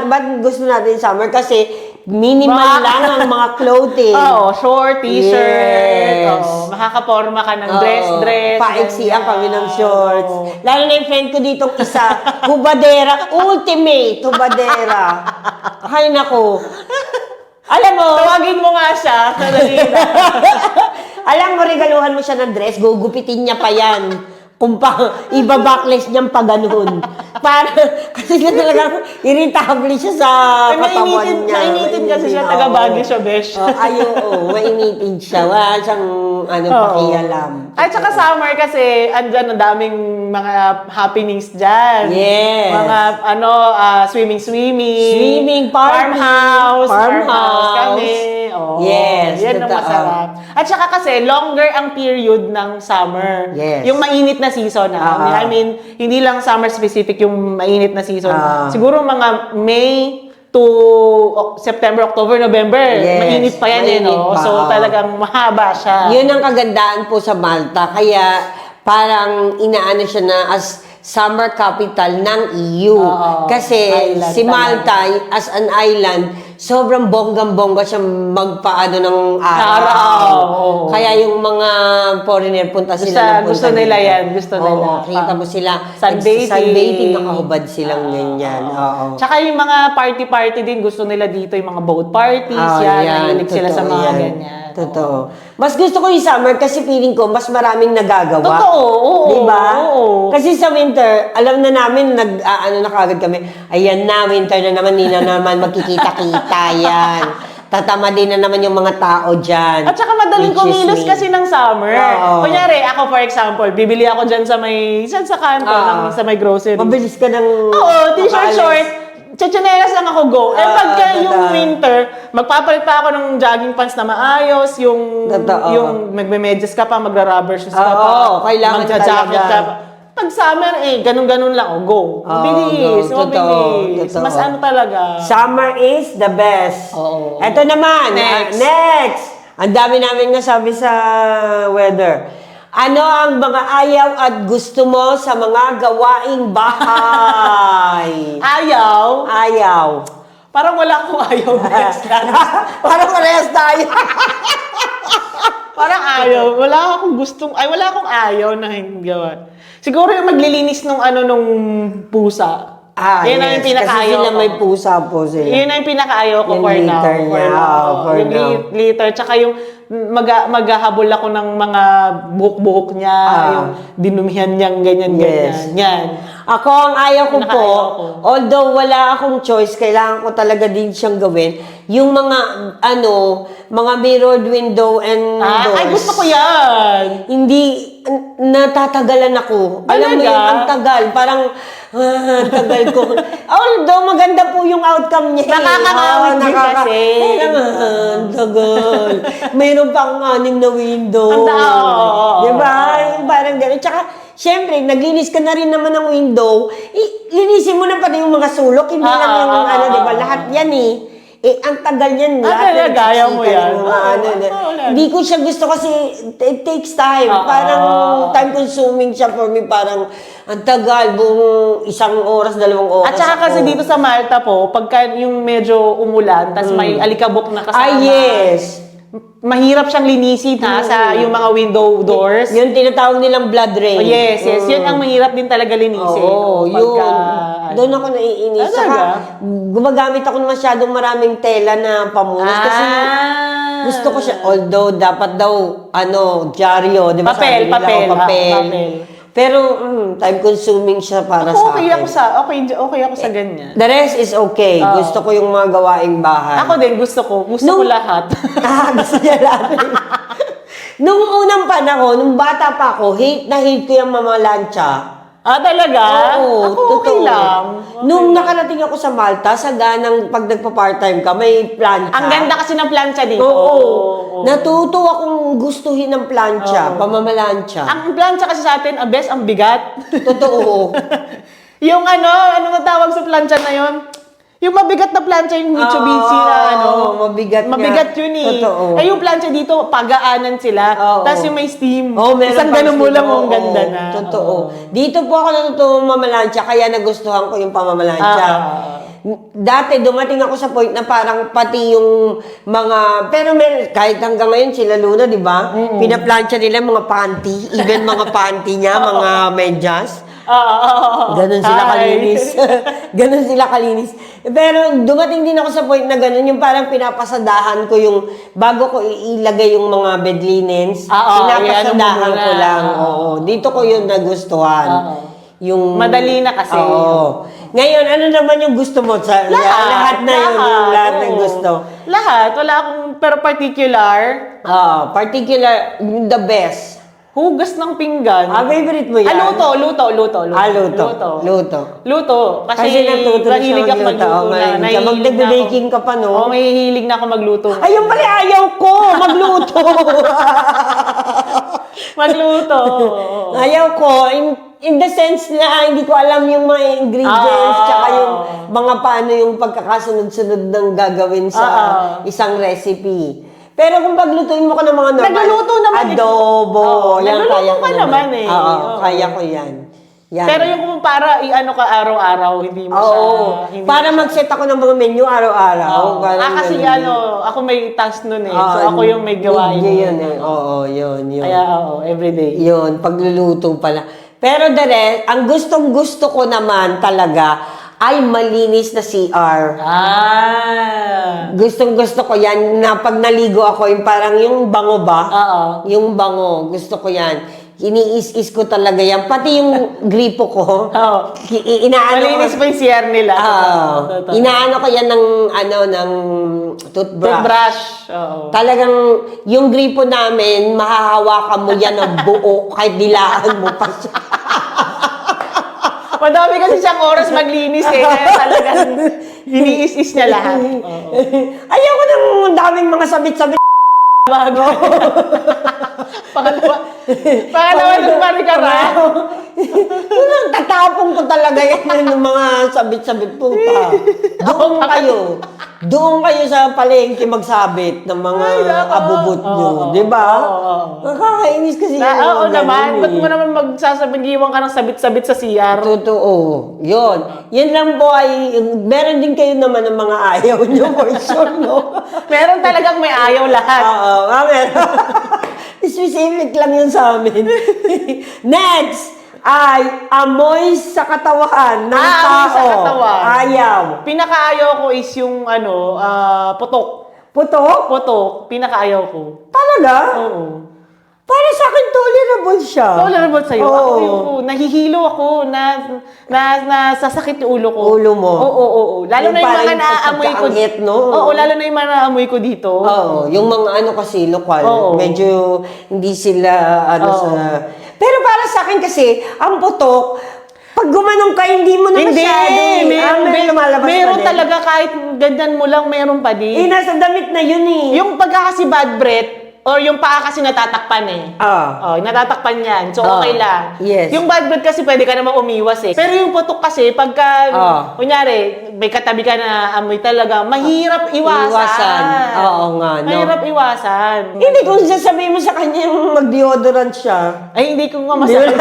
Ba't gusto natin summer? Kasi minimal Mga- lang ang mga clothing. Oo, short, t-shirt. Yes. Oo, makakaporma ka ng Oo. dress. Paiksian kami ng ganyan. shorts. Oo. Lalo na yung friend ko ditong isa, hubadera, ultimate hubadera. Ay, nako. Alam mo, Tawagin mo nga siya. Dali na. alam mo, regaluhan mo siya ng dress, gugupitin niya pa yan. Kung iba-backless niyang pa ganun. Kasi siya talagang irritable siya sa katawan niya. Mainitin kasi siya, taga Baguio siya, besh. Mainitin siya. Wala siyang pakialam. At saka summer kasi, andyan ang daming mga happenings dyan. Yes. Mga swimming. Swimming, party. Farmhouse kami. Oh, Yes, yan ang totoo. masarap. At saka kasi, longer ang period ng summer. Yes. Yung mainit na season. I mean, hindi lang summer specific yung mainit na season. Siguro mga May to September, October, November. Yes, Mainit pa yan mainit no? pa, So, oo. talagang mahaba siya. Yun ang kagandaan po sa Malta. Kaya parang inaano siya na as summer capital ng EU. Oo, Kasi island si Malta, as an island, sobrang bonggang-bongga siya magpaano ng araw. Oo. Kaya yung mga foreigner, punta sila ng punta Gusto nila dito. yan. Gusto nila. Oo, kita mo sila. Sunbathing. Sunbathing, nakahubad silang ganyan. Oo. Tsaka yung mga party-party din, gusto nila dito, yung mga boat parties, nahilig sila sa totoo mga yan. ganyan. Totoo. Mas gusto ko yung summer kasi feeling ko mas maraming nagagawa. Totoo, oo. Diba? Oo. Kasi sa winter, alam na namin, ano na kagad kami, ayan na, winter na naman, hindi na naman magkikita-kita yan. Tatama din na naman yung mga tao dyan. At saka madaling Which is kumilos me. kasi ng summer. Oo. Kunyari, ako for example, bibili ako dyan sa sa kanto, sa may grocery. Mabilis ka ng... Oo, t-shirt, makaalis. short. Chichaneras lang ako go. Pagka totoo. yung winter, magpapalit pa ako ng jogging pants na maayos, Totoo. yung magme-medyas ka pa, magra-rubber shoes ka pa, Oo, kailangan magja-jacket talaga. ka pa. Pag summer, ganun-ganun lang, go. Mabilis, go. mabilis. Totoo. Mas ano talaga. Summer is the best. Oo. Eto naman. Next. Next. Ang dami namin nasabi sa weather. Ano ang mga ayaw at gusto mo sa mga gawaing bahay? Ayaw. Ayaw. Parang wala akong ayaw. Next lang. Parang parehas tayo. Parang ayaw. Wala akong ayaw na hindi gawa. Siguro yung maglilinis nung pusa. Yan ang yung Kasi pinakaayaw sila ko. may pusa po sila. Yun ang yung pinakaayaw ko Yung for now. litter niya, for Yung now. litter. Tsaka yung maghahabol ako ng mga buhok-buhok niya, yung dinumihan niyang ganyan-ganyan. Yes. Yan. Ako, ang ayaw ko po, Pinakaayaw ko. although wala akong choice, kailangan ko talaga din siyang gawin, yung mga, mga mirrored window and doors. Ay, gusto ko yan! Hindi, natatagalan ako. Alam mo Talaga? yun, ang tagal. Parang, ang tagal ko. Although, maganda po yung outcome niya. Nakakangawit din kasi. Kaya nga, ang tagal. Mayroon pang 6 na window. Ang oo. Diba? Yung parang gano'n. Tsaka, syempre, naglinis ka na rin naman ng window. Linisin mo na pati yung mga sulok. Hindi lang yung diba? Lahat yan eh. Ang tagal yan. Talaga, ayaw mo yan? Hindi ko siya gusto kasi it takes time. Parang time consuming siya for me. Parang, Ang tagal, buong 1 oras, 2 oras. At saka kasi ako. dito sa Malta po, pagka yung medyo umulan, tas may alikabok na kasama. Ah, yes. Mahirap siyang linisin ha, sa yung mga window doors. Yung tinatawag nilang blood rain. Oh, yes. Yun ang mahirap din talaga linisin. Oo, Pagka, yun. Doon ako naiinis. Talaga? Saka, gumagamit ako ng masyadong maraming tela na pamunas. Kasi gusto ko siya, although dapat daw, dyaryo, di ba? Papel, sabi nila, papel. papel. Papel. Pero, time consuming siya para sa Okay akin. okay ako sa ganyan. The rest is okay. Gusto ko yung mga gawaing bahay. Ako din, gusto ko Nung- lahat. Gusto niya lahat. Nung unang panahon, nung bata pa ako, hate ko yung mamalansya. Talaga? Oo, Ako okay lang. Nung nakarating ako sa Malta, sa ganang pag nagpa-part-time ka, may plancha. Ang ganda kasi ng plancha dito. Oo. Natuto akong gustuhin ng plancha, pamamalansya. Ang plancha kasi sa atin, ang bigat. Totoo. Yung ano na tawag sa plancha na yon? Yung mabigat na plancha, yung Mitsubishi na mabigat nga. Mabigat yun eh. Totoo. Ay, yung plancha dito, pagaanan sila. Oo. Tapos yung may steam. Meron Isang pang ganun mo lang, steam. ang ganda na. Totoo. Oo. Dito po ako natutong mamalansya, kaya nagustuhan ko yung pamamalansya. Dati dumating ako sa point na parang pati yung mga, pero kahit hanggang ngayon sila Luna, di ba? Pinaplansya nila yung mga panty, even mga panty niya, mga medyas. Ganon sila kalinis. Ganon sila kalinis. Pero dumating din ako sa point na ganon, yung parang pinapasadahan ko yung, bago ko ilagay yung mga bed linens, pinapasadahan ko lang. Oo. Dito ko yun nagustuhan. Yung Madali na kasi. Oo. Ngayon, ano naman yung gusto mo? Lahat na yun, yung lahat ng gusto. Lahat. Wala akong, pero particular, Particular, the best. hugas ng pinggan. Favorite mo yan? Luto. Luto. Kasi natuto na siya mahilig ako magluto na. Magdag-baking ka pa, no? Mahihilig na ako magluto. Ayun pala, ayaw ko! Magluto! Magluto. Ayaw ko, in the sense na hindi ko alam yung mga ingredients, tsaka yung mga paano yung pagkakasunod-sunod ng gagawin sa isang recipe. Pero kung paglutuin mo ka ng mga normal, Nagluluto naman adobo, yan nagluluto kaya ko ka naman eh. Oo, kaya ko yan. Yan. Pero yung kung para i-ano ka araw-araw, hindi mo siya... Hindi para mag-set ako ng mga menu araw-araw. kasi ako may task nun eh. So ako yung may gawain. Yun eh. Oo, yun. Kaya everyday. Yun, pagluluto pala. Pero the rest, ang gustong-gusto ko naman talaga ay malinis na CR. Gustong-gusto ko yan na pag naligo ako, yung parang yung bango ba? Yung bango, gusto ko yan. Iniis-is ko talaga yan. Pati yung gripo ko. Malinis pa yung CR nila. Inaano ko yan ng toothbrush. Talagang yung gripo namin, mahahawakan mo yan ng buo kahit dilaan mo pa siya. Madami kasi siyang oras maglinis eh. Kaya talagang iniis-is niya lahat. Ayaw ko ng daming mga sabit-sabit. Bago. Pangalawa ng marikara. Tatapong ko talaga yan ng mga sabit-sabit puta. Doon kayo sa palengke magsabit ng mga abubot nyo. Di ba? Nakakainis kasi yung Oo naman. Ba't mo naman giwang ka ng sabit-sabit sa CR? Totoo. Yun. Yan lang po ay, meron din kayo naman ng mga ayaw nyo for sure, no? Meron talagang may ayaw lahat. Meron. Specific lang yun sa amin. Next ay amoy sa katawan ng tao. Amoy sa katawan. Ayaw. Pinakaayaw ko is yung putok. Putok? Pinakaayaw ko. Talaga? Oo. Para sa akin, tolerable siya. Tolerable sa'yo? Oo. Ako yung nahihilo ako, nasasakit yung ulo ko. Ulo mo? Oo. Lalo Yung na yung parang mga naaamoy ko. pagkaanghit, no? Oo, lalo na yung mga naaamoy ko dito. Oo. Yung mga kasi, lokal. Oo. Medyo hindi sila, sa... Pero para sa akin kasi, ang putok, pag gumanong ka, hindi mo na masyado. Meron talaga kahit ganyan mo lang, meron pa din. Nasa damit na yun eh. Yung pagka kasi bad breath, or yung paa kasi natatakpan eh. Natatakpan yan. So, okay lang. Yes. Yung bad breath kasi pwede ka namang umiwas eh. Pero yung putok kasi, pagka, kunyari, may katabi ka na amoy talaga, mahirap iwasan. Oo nga, no? Mahirap iwasan. Hindi, kung sasabihin mo sa kanya yung mag-deodorant siya. Ay, hindi ko nga masabi.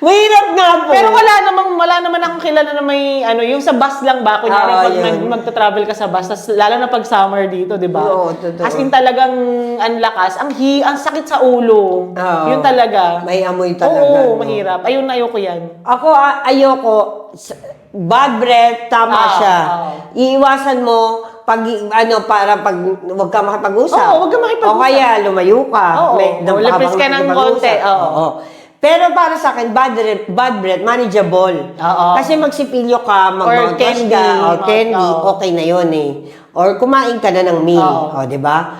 Mahirap nga po. Pero wala naman akong kilala na may, yung sa bus lang ba? Kunyari, pag magta-travel ka sa bus, tas, lalo na pag summer dito, di ba? Oo, totoo. As in talagang, ang lakas, ang sakit sa ulo. Oo. Yun talaga. May amoy talaga. Oo, mahirap. Ayoko yan. Ako, ayoko. Bad breath, tama siya. Iiwasan mo para wag ka makipag-usap. Oo, wag ka makipag-usap. O kaya, lumayo ka. Oo, lapis ka ng konti. Oo. Pero para sa akin, bad breath, manageable. Oo. Kasi magsipilyo ka, mag-mouthwash candy. ka, or candy, okay na yun eh. Or kumain ka na ng meal. O, di ba?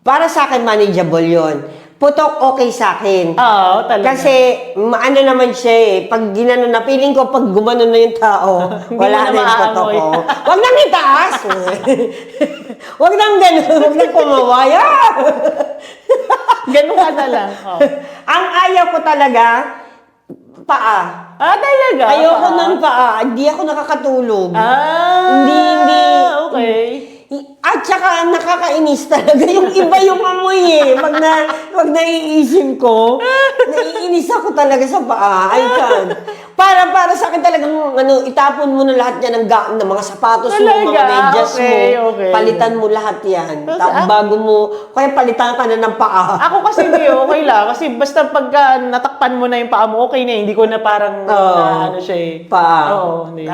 Para sa akin, manageable yun. Putok, okay sa akin. Oo, talaga. Kasi, ano naman siya eh, pag ginano na, feeling ko pag gumano na yung tao, wala na yung putok ko. Huwag nang itaas! Huwag nang gano'n, huwag nang kumawaya. Ganun ka na lang. Oh. Ang ayaw ko talaga, paa. Talaga? Ayoko ng paa. Hindi ako nakakatulog. Hindi. Okay. At saka nakakainis talaga. Yung iba yung amoy eh. Pag naiisip ko, naiinis ako talaga sa paa. I can't. Para sa akin talagang itapon mo na lahat yan ng mga sapatos mo, mga medyas mo. Okay. Palitan mo lahat yan. Bago mo, kaya palitan ka na ng paa. Ako kasi hindi, okay lang. Kasi basta pagka natakpan mo na yung paa mo, okay na. Hindi ko na parang siya eh. Paa. Oo. Hindi.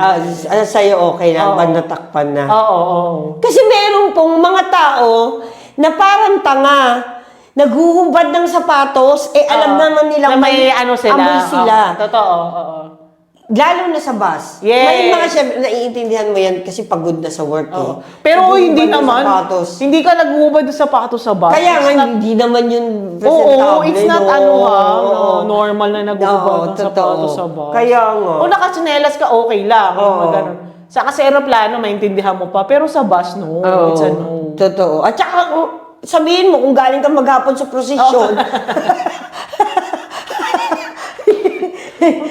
Sa'yo okay na, pag natakpan na. Oo. Kasi meron pong mga tao na parang tanga, naghuhubad ng sapatos, alam naman nila may sila. Amoy sila. Totoo, oo. Lalo na sa bus. Yes. May mga syempre, naiintindihan mo yan kasi pagod na sa work eh. Pero hindi Naghuhubad ng naman. sapatos. Hindi ka naghubad ng sapatos sa bus. Kaya nga, hindi naman yun presentable. it's not normal na naghubad ng sapatos sa bus. Kaya nga. O nakatsinelas ka, okay lang. Ganun. Sa aeroplano, maintindihan mo pa. Pero sa bus, no. It's a no. Totoo. At saka, sabihin mo kung galing ka maghapon sa prosesyon.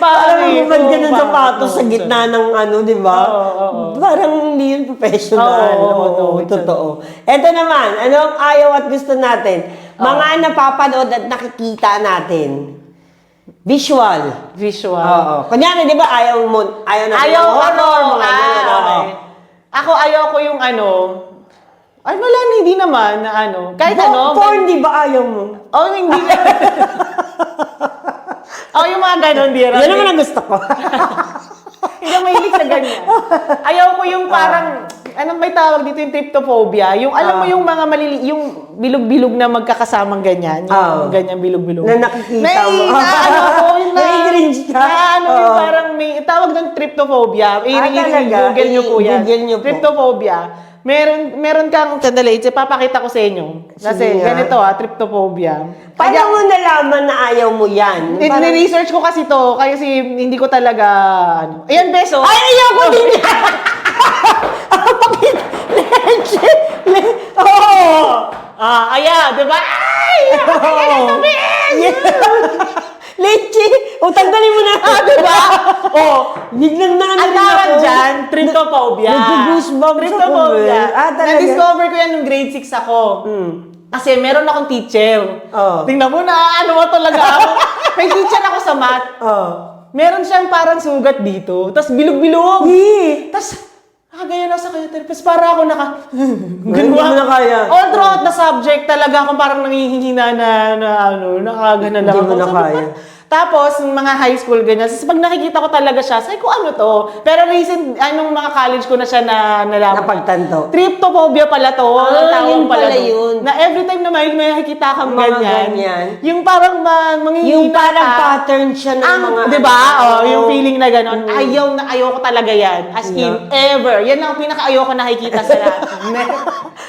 Parang humad ka ng sapatos sa gitna ng di ba? Parang hindi yun professional. Totoo. Eto naman, ano ang ayaw at gusto natin? Mga napapanood at nakikita natin. Visual. Oo. Kunyari, di ba, ayaw natin horror, mga gano'n. Ako, ayaw ko yung ay, wala na, hindi naman na Kahit porn, di ba ayaw mo? Hindi na. Yung mga ganon, di rin. Yan naman ang gusto ko. Hindi ako mahilig sa ganyan. Ayaw ko yung parang, anong may tawag dito yung tryptophobia? Yung, alam mo yung mga yung bilog-bilog na magkakasamang ganyan. Yung ganyan bilog-bilog. Na nakikita mo. Nai-cringe ka. Yung parang may tawag ng tryptophobia. Google nyo po yan. Google nyo po. Tryptophobia. Meron kang, sandali, papakita ko sa inyo. Kasi ganito tryptophobia. Paano mo nalaman na ayaw mo yan? Ni-research ko kasi to, kasi hindi ko talaga, Ayan, beso. Ay, ayaw ko din yan! Ayan, diba? Ay! Leche! Tanggalin mo na! Diba? Biglang na Ang tawag dyan, tryptophobia. Nag-goosebumps Tryptophobia. talaga? Na-discover ko yan nung grade 6 ako. Kasi meron akong teacher. Tingnan mo na, mo talaga ako. May teacher ako sa math. Meron siyang parang sugat dito. Tapos bilog-bilog. Tapos, ganyan ako sa kanya. Tapos para ako Hindi mo na kaya. All throughout the subject, talaga akong parang nangihina nakagana lang ako. Hindi mo na kaya. Tapos, mga high school, ganyan. Tapos, pag nakikita ko talaga siya, sabi ko, ano to? Pero recent, mga college ko na siya nalaman. Napagtanto. Tryptophobia pala to. Ang tawag yun pala to. yun. Na every time na may nakikita kang Mga ganyan. ganyan. Yung parang manghihina Yung parang ka. pattern siya ng mga... Di ba? Yung feeling na gano'n. Ayaw ko talaga yan. As in, ever. Yan ang pinaka-ayaw ko nakikita sa lahat.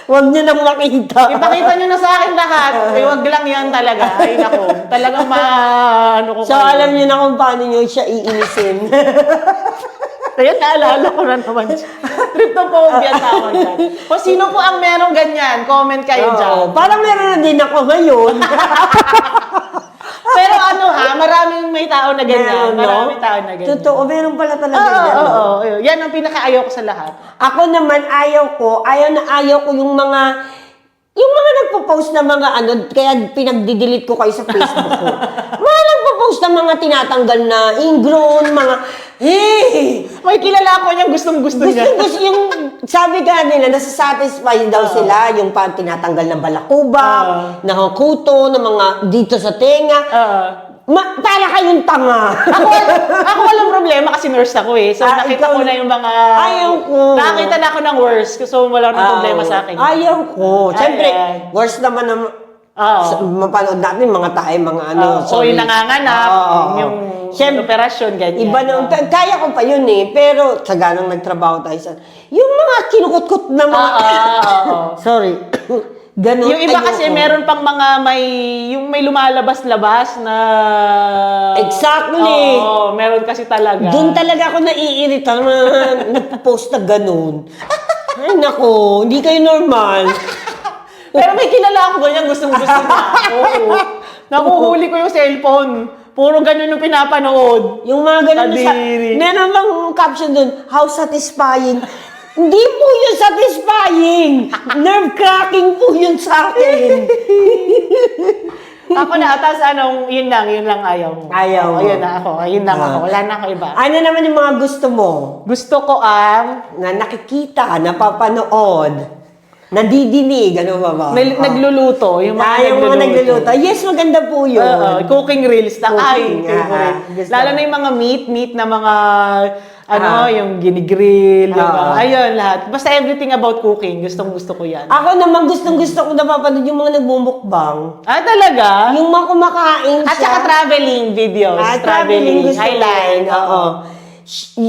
Huwag niyo nang makita. Ipakita nyo na sa akin lahat. Huwag lang yan talaga. Ay, nako. Talagang ko So, alam niyo na kung paano niyo siya iinisin. Kaya naalala ko na naman siya. Tryptophobia tawag yan. Kung sino po ang merong ganyan, comment kayo dyan. Parang meron na din ako ngayon. Pero maraming may tao na ganyan. Maraming tao na ganyan. Totoo, meron pala talaga yan. Oo. Yan ang pinaka-ayaw ko sa lahat. Ako naman, ayaw ko yung mga nagpo-post na mga kaya pinagdi-delete ko kayo sa Facebook ko. Mga nagpo-post nagpo-post ng mga tinatanggal na ingrown, mga, May kilala ko niyang gustong-gusto niya. gusto yung, sabi ka nila, nasa-satisfy daw sila, yung parang tinatanggal ng balakubak, ng kuto, ng mga dito sa tenga. Para kayong tanga. Ako walang problema kasi nurse ako eh. So nakita ko na yung mga... Ayaw ko. Nakakita na ako ng worst. So wala nang problema sa akin. Ayaw ko. Siyempre, worst naman ng mapanood natin mga tayo, mga ano. O yung nanganganak, yung operasyon, ganyan. Iba na, kaya ko pa yun eh. Pero, taganang nagtrabaho tayo sa... Yung mga kinukut-kut na mga... Sorry. Ganun, yung iba kasi meron pang mga yung may lumalabas-labas na... Exactly. Oo, meron kasi talaga. Doon talaga ako naiirita na nagpo-post na ganun. Ay nako, hindi kayo normal. Pero may kilala ako ganyan, gustong-gusto niya. Oo. Nakuhuli ko yung cellphone. Puro ganun yung pinapanood. Yung mga ganun meron bang caption doon, how satisfying. Hindi po yun satisfying. Nerve-cracking po yun sa akin. Ako na, atas yun lang ayaw mo. Ayaw mo. Yun lang ako. Wala na ako iba. Ano naman yung mga gusto mo? Gusto ko na nakikita, napapanood, nadidinig, ano ba ba? Nagluluto. Yung mga nagluluto. Yes, maganda po yun. Cooking reels. Cooking, Favorite. Lalo na yung mga meat na mga... yung ginigrill, ayun, lahat. Basta everything about cooking, gustong-gusto ko yan. Ako naman gustong-gusto ko napapanood yung mga nagbumukbang. Talaga? Yung mga kumakain siya. At saka traveling videos. Traveling highlight. Oo.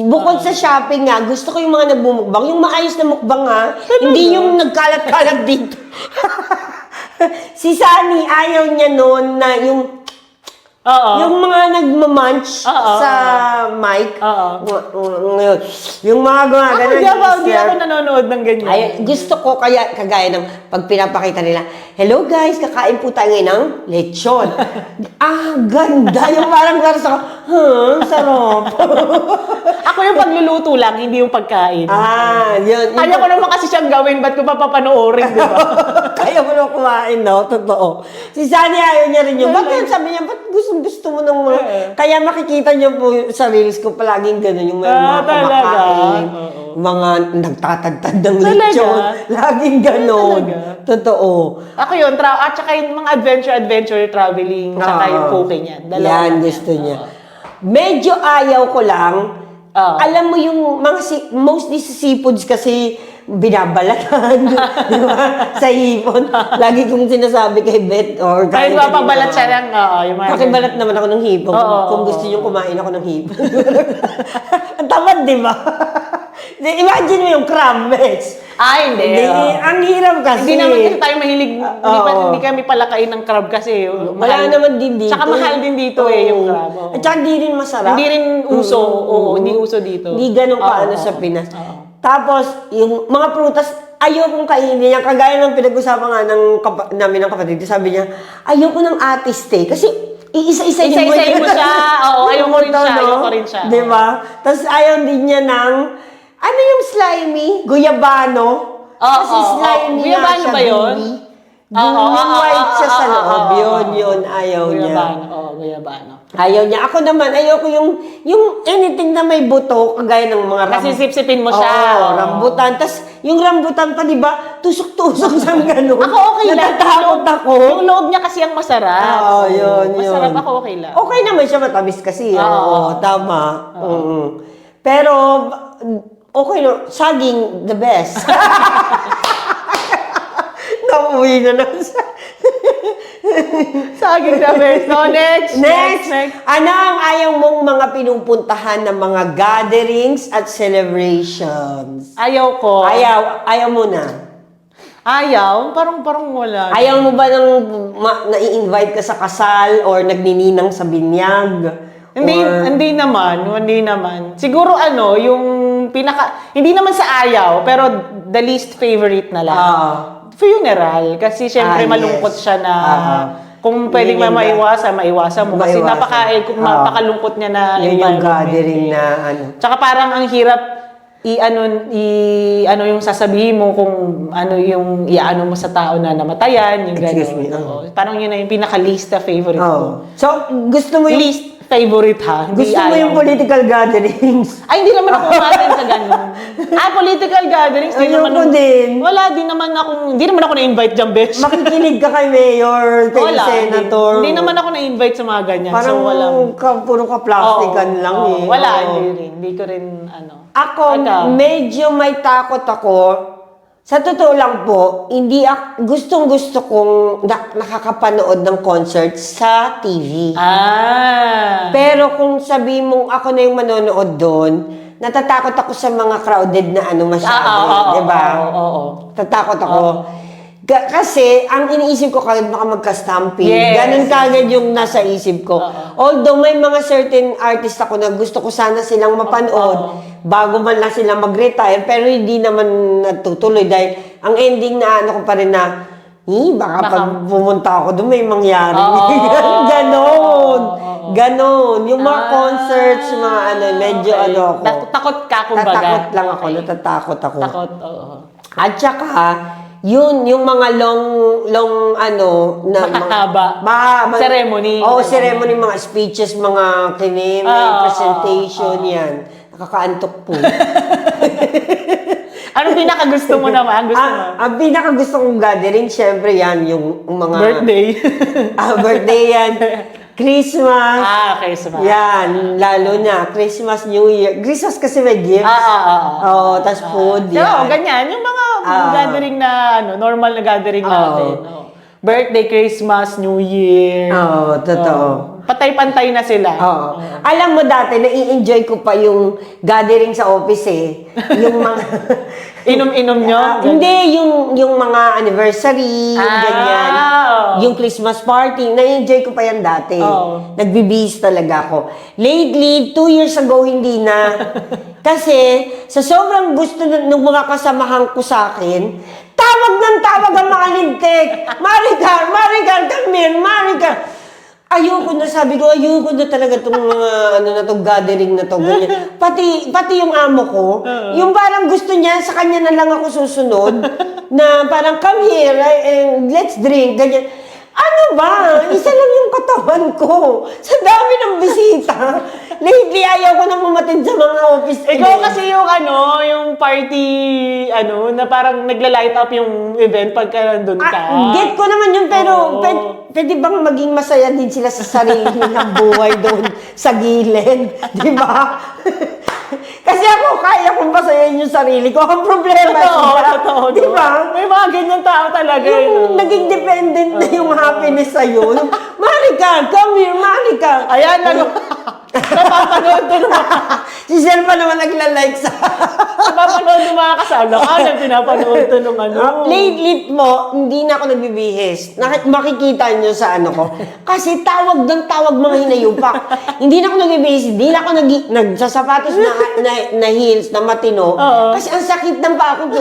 Bukod sa shopping nga, gusto ko yung mga nagbumukbang. Yung maayos na mukbang nga. Hindi yung nagkalat-kalat dito. Si Sunny, ayaw niya noon na yung yung mga nagmamunch sa mic. Yung mga gumagano. Hindi ako nanonood ng ganyan. Gusto ko kaya kagaya ng pag pinapakita nila, hello guys, kakain po tayo ngayon ng lechon. Ganda. Yung parang sa sarap. Ako yung pagluluto lang, hindi yung pagkain. Yun. Kaya ko naman kasi siyang gawin, ba't ko pa papanoorin, di ba? Kaya mo naman kumain, no? Totoo. Si Sunny ayaw niya rin yun. Bakit sabi niya, ba't gusto mo ng mga... Kaya makikita niyo po sa reels ko palaging gano'n, yung mga kumakain. Mga nagtatagtad ng lechon. Laging gano'n. Totoo. Ako yun, at saka yung mga adventure traveling, saka yung cooking yan. Yan, gusto niya. Medyo ayaw ko lang. Alam mo yung mga mostly sa seafoods kasi binabalatan, di ba? Sa hipon. Lagi kong sinasabi kay Beth or kahit mapabalat siya lang, pakibalat naman ako ng hipon. Kung gusto niyo kumain ako ng hipon. Ang tamad, di ba? Imagine mo yung crab, Beth. Hindi. Ang hirap kasi. Hindi naman kasi tayo mahilig, hindi kami palakain ng crab kasi. Wala naman din dito. Tsaka mahal din dito yung crab. At saka hindi rin masarap. Hindi rin uso. Hindi uso dito. Hindi ganun paano sa Pinas. Tapos, yung mga prutas, ayokong kainin niya. Kagaya ng pinag-usapan nga namin ng kapatid. Sabi niya, ayoko ng artiste. Kasi, iisa-isayin mo siya. Ayoko rin siya. Di ba? Tapos, ayaw din niya ng, ano yung slimy? Guyabano. Kasi slimy nga siya. Ba yun? Yung white siya sa loob. Yun, ayaw niya. Guyabano. Ayaw niya. Ako naman, ayoko yung anything na may buto, kagaya ng mga kasi sipsipin mo siya. Rambutan. Tapos, yung rambutan pa, di ba, tusok-tusok siyang gano'n. Ako okay lang. Natatakot ako. Yung loob niya kasi ang masarap. Yun. Masarap ako, okay lang. Okay naman siya, matamis kasi. Tama. Pero, okay no, saging, the best. Nauwi na lang siya. Saging the best. So, next. Ano ang ayaw mong mga pinupuntahan ng mga gatherings at celebrations? Ayaw ko. Ayaw mo na. Ayaw? Parang wala. Ayaw mo ba nai-invite ka sa kasal or nagnininang sa binyag? Hindi naman. Siguro yung hindi naman sa ayaw, pero the least favorite na lang. Funeral. Kasi syempre malungkot siya na kung pwedeng maiwasan mo. Kasi napakalungkot niya na yun yung gathering na ano. Tsaka parang ang hirap ano yung sasabihin mo kung ano yung iaano mo sa tao na namatayan, yung Excuse me, gano'n. Oo. Parang yun na yung pinaka-least na favorite ko. So, gusto mo yung... Least favorite ha, hindi Gusto mo yung ayaw. political gatherings? Ay, hindi naman ako umaten sa ganun. Political gatherings, di naman Ayoko din. Wala, hindi naman ako na-invite dyan, besh. Makikinig ka kay mayor, kay Wala, senator. Hindi naman ako na-invite sa mga ganyan. Parang so, walang... puro ka-plastican lang eh. Wala, Oo. hindi ko rin, ano. Ako, medyo may takot ako. Sa totoo lang po, hindi gustong-gusto kong nakakapanood ng concert sa TV. Pero kung sabi mong ako na yung manonood doon, natatakot ako sa mga crowded na masyado. Diba? Oo. Tatakot ako. Kasi, ang iniisip ko kagad baka magka-stampede. Yes. Ganun kagad yung nasa isip ko. Although may mga certain artist ako na gusto ko sana silang mapanood bago man lang sila mag-retire, pero hindi naman natutuloy dahil ang ending na ko pa rin na, baka pag pumunta ako doon may mangyari. Ganon. Ganon. Yung mga concerts, mga medyo ako. Takot ka, kumbaga. Tatakot lang ako, natatakot ako. Takot, oo. At saka, yung mga long na Mahaba. Ceremony. Ceremony, mga speeches, mga presentation, yan. Nakakaantok po. Anong pinakagusto mo naman? Ang pinakagusto kong gathering, syempre yan, yung mga... Birthday. Birthday yan. Christmas. Christmas. Yan, lalo na. Christmas, New Year. Christmas kasi may gifts. Tas food. Yan. Ganyan. Yung mga gathering na, normal na gathering natin. Birthday, Christmas, New Year. Totoo. Patay-pantay na sila. Alam mo dati, nai-enjoy ko pa yung gathering sa office eh. Yung mga... Inom-inom nyo? Hindi, yung mga anniversary, ganyan. Yung Christmas party, na-enjoy ko pa yan dati. Nagbibihis talaga ako. Lately, 2 years ago, hindi na. Kasi, sa sobrang gusto ng mga kasamahan ko sa akin, tawag ng tawag ang mga lintik. Maricar, come here, Maricar. Ayoko na, sabi ko, ayoko na talaga itong mga, itong gathering na to, ganyan. Pati yung amo ko, yung parang gusto niya, sa kanya na lang ako susunod, na parang, come here, let's drink, ganyan. Ano ba? Isa lang yung katawan ko. Sa dami ng bisita. Lately, ayaw ko na pumatid sa mga office. Ikaw kasi yung yung party, na parang nagla-light up yung event pagka nandun ka. Get ko naman yun, pero pwede bang maging masaya din sila sa sarili ng buhay doon sa gilid? Di ba? Kasi ako, kaya kong pasayahin yung sarili ko. Ang problema, totoo. Di ba? May mga ganyan tao talaga. Yung naging dependent na yung happiness sa'yo. Marika, come here, Marika. Ayan, napapanood to ng Si Sel pa naman nagla-like sa... napapanood ng mga kasama. Pinapanood to ng Lately mo, hindi na ako nagbibihis. Makikita nyo sa ko. Kasi tawag ng tawag mga hinayupak. Hindi na ako nagbibihis. Hindi na ako nagsasapatos na heels, na matino. Kasi ang sakit ng pa ako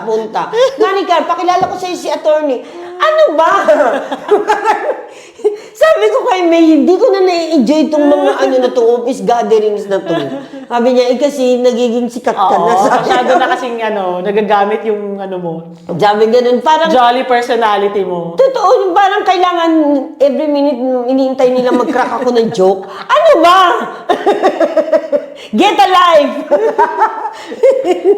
punta. Marika, pakilala ko sa'yo si attorney. Ano ba? Sabi ko kay May, hindi ko na na-enjoy itong mga office gatherings na to. Sabi niya, kasi nagiging sikat ka na. Masyado na kasing nagagamit yung mo. Sabi ganun, parang... Jolly personality mo. Totoo, yung parang kailangan every minute iniintay nila mag-crack ako ng joke. Ano ba? Get a life!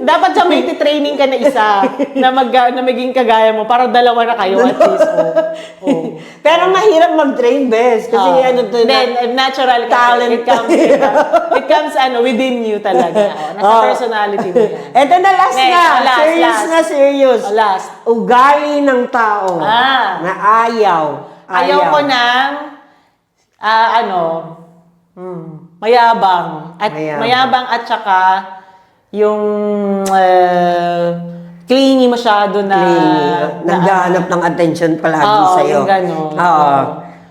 Dapat sa may training ka na isa na maging kagaya mo para dalawa na kayo at least. Pero mahirap mag-train, best. Kasi natural talent. It comes within you talaga. Nasa personality mo yan. Ito na, last na. Serious. Last. Ugali ng tao na ayaw. Ayaw ko ng mayabang. Mayabang at saka yung clingy masyado na... Naghahanap ng attention palagi sa'yo. Yung gano'n.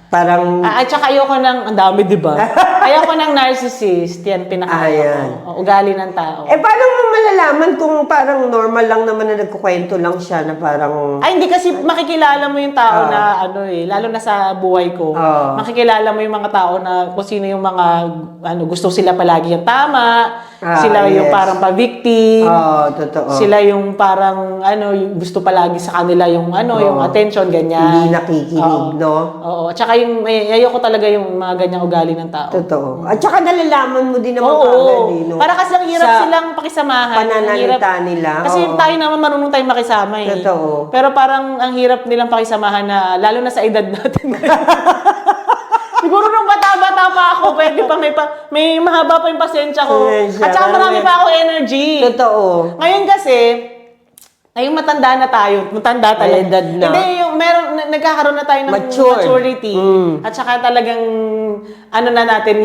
Parang... At saka ayoko ng... Ang dami, di ba? Ayoko ng narcissist. Yan, pinaka-ayoko. Ugali ng tao. Paano mo malalaman kung parang normal lang naman na nagkukwento lang siya na parang... Hindi kasi makikilala mo yung tao na lalo na sa buhay ko. Makikilala mo yung mga tao na kung sino yung mga gusto sila palagi yung tama. Sila yung parang pa-victim. Totoo. Sila yung parang yung gusto palagi sa kanila yung yung attention, ganyan. Hindi nakikinig, no? Oo. At saka yung ayoko talaga yung mga ganyang ugali ng tao. Totoo. At saka nalalaman mo din naman no? Para kasi ang hirap silang pakisamahan. Pananalita nila. Kasi tayo naman marunong tayong makisama eh. Totoo. Pero parang ang hirap nilang pakisamahan na lalo na sa edad natin. Siguro nung bata-bata pa ako, pwede pa may mahaba pa yung pasensya ko. At saka marami pa ako energy. Totoo. Ngayon kasi, matanda na tayo. Matanda tayo. Edad na. Hindi, nagkakaroon na tayo ng maturity. At saka talagang, na natin,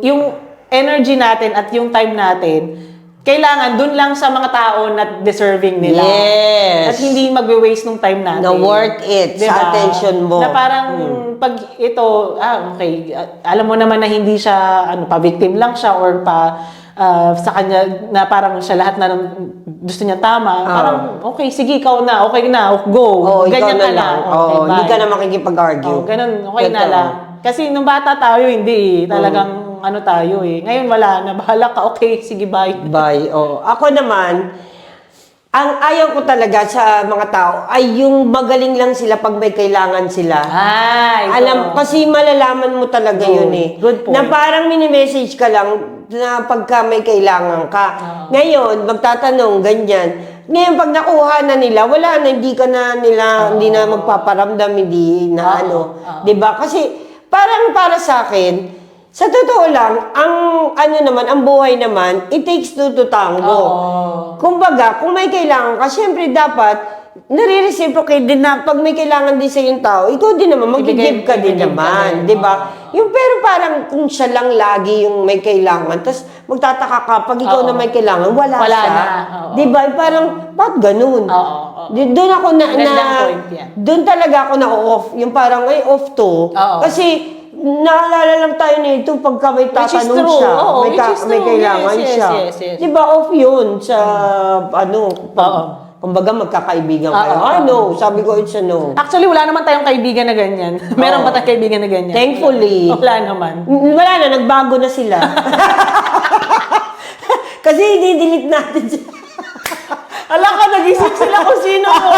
yung energy natin at yung time natin, kailangan dun lang sa mga tao na deserving nila. Yes. At hindi magwe-waste ng time natin. Na worth it sa attention mo. Na parang pag ito, okay, alam mo naman na hindi siya, pa-victim lang siya or sa kanya na parang siya lahat na gusto niya tama. Parang, okay, sige, ikaw na, okay na, go. Ganyan ka na. Okay, hindi ka na makikipag-argue. Ganun, okay na lang. Kasi nung bata tayo, hindi. Talagang, tayo eh. Ngayon wala na. Bahala ka. Okay, sige, bye. Bye. Ako naman, ang ayaw ko talaga sa mga tao ay yung magaling lang sila pag may kailangan sila. Kasi malalaman mo talaga yun eh. Good point. Na parang mini-message ka lang na pagka may kailangan ka. Ngayon, magtatanong, ganyan. Ngayon, pag nakuha na nila, wala na, hindi na magpaparamdam, hindi na Diba? Kasi parang para sa akin, sa totoo lang, ang buhay naman, it takes two to tango. Kumbaga, kung may kailangan ka, syempre dapat, nare-reciprocate din na pag may kailangan din sa yung tao, ikaw din naman, mag-give ka din naman. Diba? Pero parang kung siya lang lagi yung may kailangan, tapos magtataka ka, pag ikaw na may kailangan, wala siya. Diba? Parang, ba't ganun? Doon ako doon talaga ako na-off. Yung parang, off to. Kasi, naalala lang tayo nito pagka may tatanong siya, may kailangan siya. Yes. Diba, off yun sa, kumbaga magkakaibigan kayo. No, sabi ko it's a no. Actually, wala naman tayong kaibigan na ganyan. Meron ba tayong kaibigan na ganyan? Thankfully. Wala naman. Wala na, nagbago na sila. Kasi i-delete natin siya. Alam ka, nag-isip sila kung sino ko.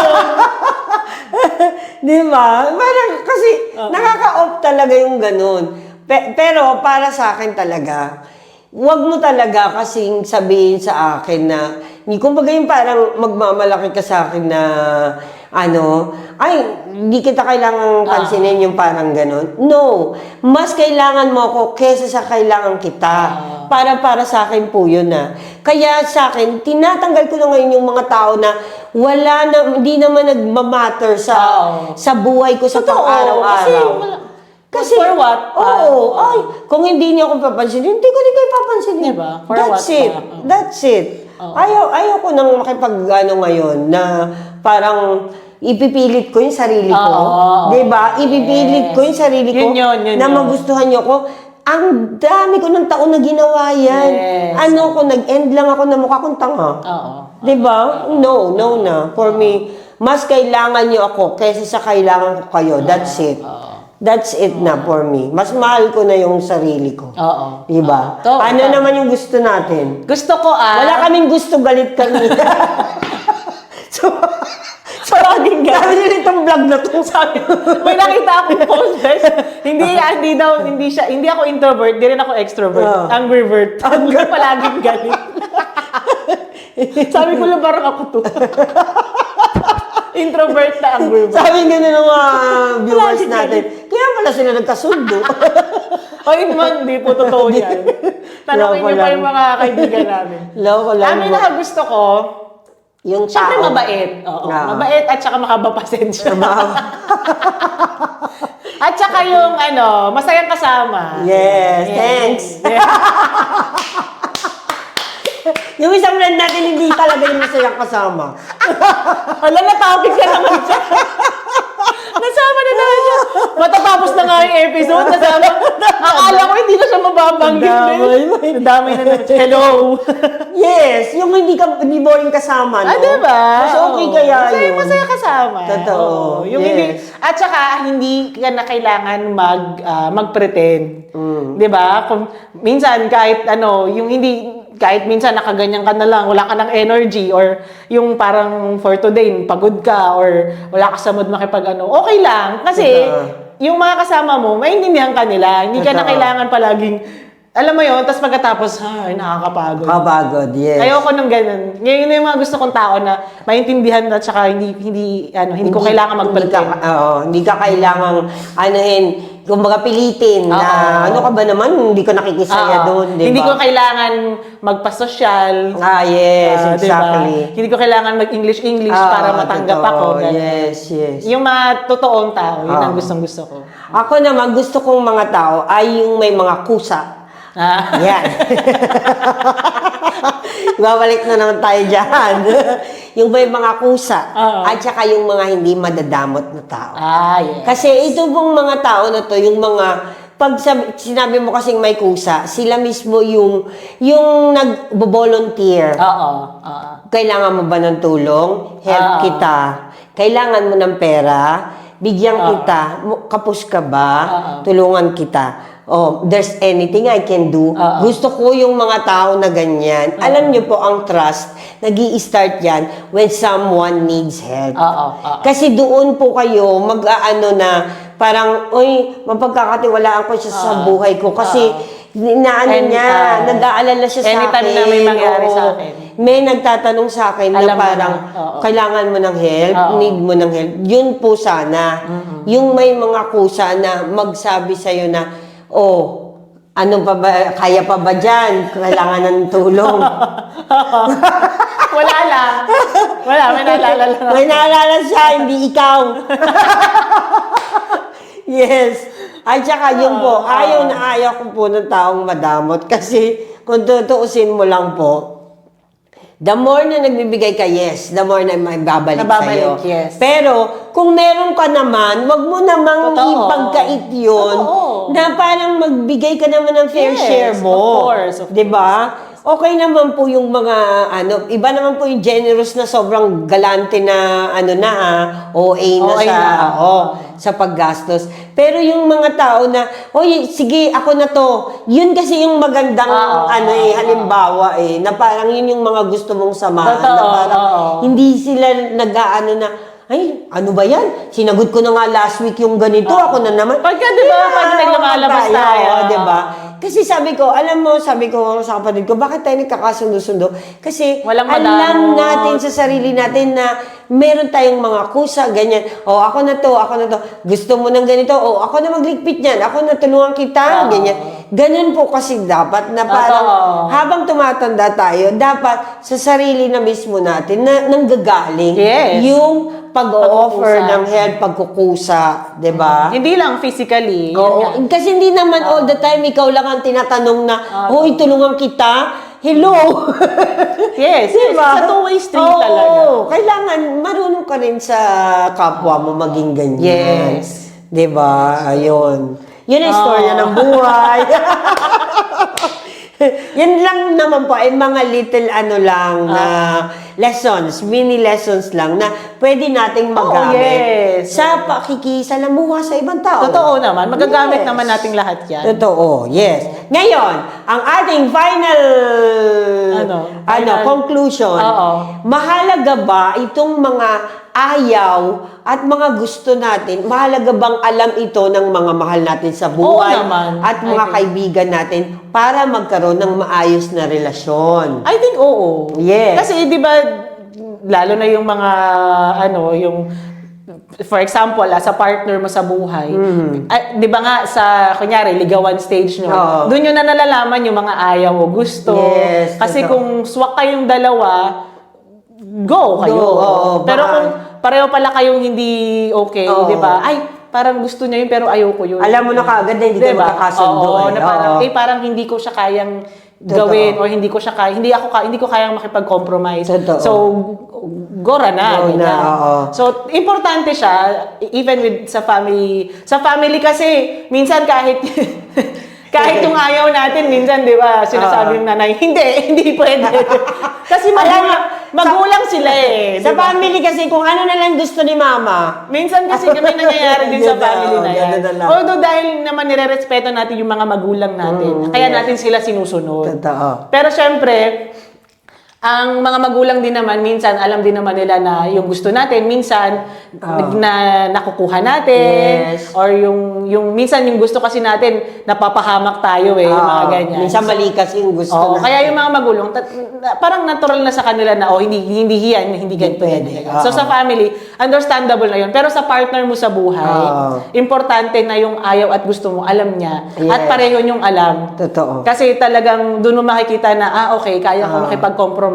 Di ba? Parang, kasi nakaka-off talaga yung ganun. Pero para sa akin talaga, wag mo talaga kasing sabihin sa akin na, kumbaga yung parang magmamalaki ka sa akin na, hindi kita kailangan pansinin yung parang ganun. No. Mas kailangan mo ako kesa sa kailangan kita. Para sa akin po yun na. Kaya sa akin, tinatanggal ko na ngayon yung mga tao na hindi naman nagmamatter sa buhay ko sa pang-araw-araw. Kasi, for what? Kung hindi niyo ako papansinin, hindi ko din kayo papansinin. Diba? That's it. Ayaw ko nang ngayon na parang ipipilit ko yung sarili ko. Diba? Ipipilit ko yung sarili ko na magustuhan niyo ko. Ang dami ko ng taon na ginawa yan. Nag-end lang ako na mukha kong tanga. Diba? No na. For me, mas kailangan niyo ako kaysa sa kailangan ko kayo. That's it. That's it na for me. Mas mahal ko na yung sarili ko. Diba? Naman yung gusto natin? Gusto ko wala kaming gusto, galit kami. So, laging sabi nila itong vlog na to. May nakita akong post, guys. Hindi ako introvert, di rin ako extrovert. Angrivert. Palaging galit. Sabi ko lang parang ako to. Introvert na angrivert. Sabi nga ng mga viewers natin, kaya pala sila nagkasundo. Hindi po totoo yan. Tanongin niyo pa yung mga kaibigan namin. Amin na gusto ko, yung tao. siyempre mabait. Mabait at saka makabapasensya. At saka yung masayang kasama. Yes. Thanks. Yung isang friend natin, hindi talaga yung masayang kasama. Na topic ka naman siya. Nasama na naman siya. Matatapos na nga yung episode. Akala ko hindi na siya mababanggit. Damay na naman siya. Hello. Yes, yung hindi boring kasama, no? Diba? Mas okay kaya yun. Masaya kasama. Totoo. At saka, hindi ka na kailangan mag-pretend. Diba? Minsan, kahit yung hindi kahit minsan nakaganyan ka na lang, wala ka ng energy, or yung parang for today, pagod ka, or wala ka sa mood makipag-ano, okay lang. Kasi, yung mga kasama mo, maintindihan ka nila. Hindi ka na kailangan palaging, alam mo yun, tapos pagkatapos, ay, nakakapagod. Kapagod, yes. Ayoko nung ganun. Ngayon yung mga gusto kong tao na maintindihan at saka hindi ko kailangan mag-pretend. Hindi ka kailangang, kumbaga pilitin na, ano ka ba naman, hindi ka nakikisaya doon, di ba? Hindi ko kailangan magpa-social. Yes, exactly. Diba? Hindi ko kailangan mag-English para matanggap ako. Ganun. Yes, yes. Yung mga totoong tao, yun ang gustong-gusto ko. Ako naman, gusto kong mga tao ay yung may mga kusa. Yan. Babalik na naman tayo dyan. Yung may mga kusa. At saka yung mga hindi madadamot na tao. Yes. Kasi ito pong mga tao na to, yung mga, pag sinabi mo kasing may kusa, sila mismo yung nag-volunteer. Kailangan mo ba ng tulong? Help kita. Kailangan mo ng pera? Bigyan kita? Kapos ka ba? Tulungan kita? There's anything I can do. Gusto ko yung mga tao na ganyan. Alam niyo po, ang trust, nag-i-start yan when someone needs help. Kasi doon po kayo mag-aano na parang, mapagkakatiwalaan ko siya sa buhay ko. Kasi, nag-aalala siya sa akin. Anytime na may mangyari sa akin. May nagtatanong sa akin na parang, kailangan mo ng help, need mo ng help. Yun po sana. Yung may mga kusa na magsabi sa'yo na, ano pa ba, kaya pa ba dyan? Kailangan ng tulong. Wala lang. May naalala lang. May naalala siya, hindi ikaw. Yes. At saka yun po, ayaw ko po ng taong madamot. Kasi kung tutuusin mo lang po, the more na nagbibigay ka, yes, the more na may babalik sa'yo. Yes. Pero, kung meron ka naman, wag mo namang ipagkait yun na parang magbigay ka naman ng fair share mo. Of course. Diba? Okay naman po yung mga, iba naman po yung generous na sobrang galante na, OA na sa paggastos. Pero yung mga tao na, sige, ako na to. Yun kasi yung magandang, halimbawa na parang yun yung mga gusto mong samahan. Na parang hindi sila nag-aano na, ay, ano ba yan? Sinagot ko na nga last week yung ganito, ako na naman. Pagka, diba, pag naglumalabas tayo. Diba? Kasi sabi ko sa kapatid ko, bakit tayo nagkakasundo-sundo? Kasi alam natin sa sarili natin na meron tayong mga kusa, ganyan. Ako na to. Gusto mo ng ganito? Ako na magligpit niyan. Ako na tulungan kita, ganyan. Ganun po kasi dapat na parang habang tumatanda tayo, dapat sa sarili na mismo natin na nanggagaling yung pag-offer ng help, pagkukusa, 'di ba? Hindi lang physically. Kasi hindi naman all the time ikaw lang ang tinatanong na, tulungan kita. Hello! Yes, diba? Sa two-way street talaga. Kailangan marunong ka rin sa kapwa mo maging ganyan. Yes. 'Di ba? Ayun. Yun ang istorya ng buhay. Yan lang naman po, ay mga little na lessons, mini lessons lang na pwede nating magamit sa pakikisalamuha sa ibang tao. Totoo naman, magagamit naman nating lahat yan. Totoo, yes. Ngayon, ang ating final conclusion, mahalaga ba itong mga ayaw at mga gusto natin, mahalaga bang alam ito ng mga mahal natin sa buhay at mga kaibigan natin para magkaroon ng maayos na relasyon? I think oo. Yes. Kasi di ba, lalo na yung mga, for example, sa partner mo sa buhay, di ba nga sa, kunyari, ligawan stage nyo, doon nyo na nalalaman yung mga ayaw o gusto. Yes, kasi kung swak kayong dalawa, go kayo. Pero kung pareho pala kayong hindi okay, di ba? Ay, parang gusto niya yun pero ayoko yun. Alam mo na kaagad na hindi ka magkakasundo. Parang hindi ko siya kayang gawin or hindi ko kayang makipag-compromise. So, gora na. So, importante siya even with sa family. Sa family kasi minsan kahit yung ayaw natin, minsan, di ba, sinasabi ng nanay, hindi pwede. Kasi Magulang sila eh. Sa di ba? family kasi, kung ano na lang gusto ni mama. Minsan kasi may nangyayari din sa Ganun, family na yan. ganun na lang. Although dahil naman nire-respeto natin yung mga magulang natin, kaya natin sila sinusunod. Totoo. Pero syempre, ang mga magulang din naman, minsan alam din naman nila na yung gusto natin, minsan na nakukuha natin, Yes. or yung minsan yung gusto kasi natin, napapahamak tayo yung mga ganyan. Minsan mali kasi yung gusto Oo, natin. kaya yung mga magulang, parang natural na sa kanila na, hindi yan, hindi ganito. pwede. So sa family, understandable na yun. Pero sa partner mo sa buhay, importante na yung ayaw at gusto mo, alam niya. At Yes. pareho yung alam. Totoo. Kasi talagang doon mo makikita na, okay, kaya ko makipag-compromise.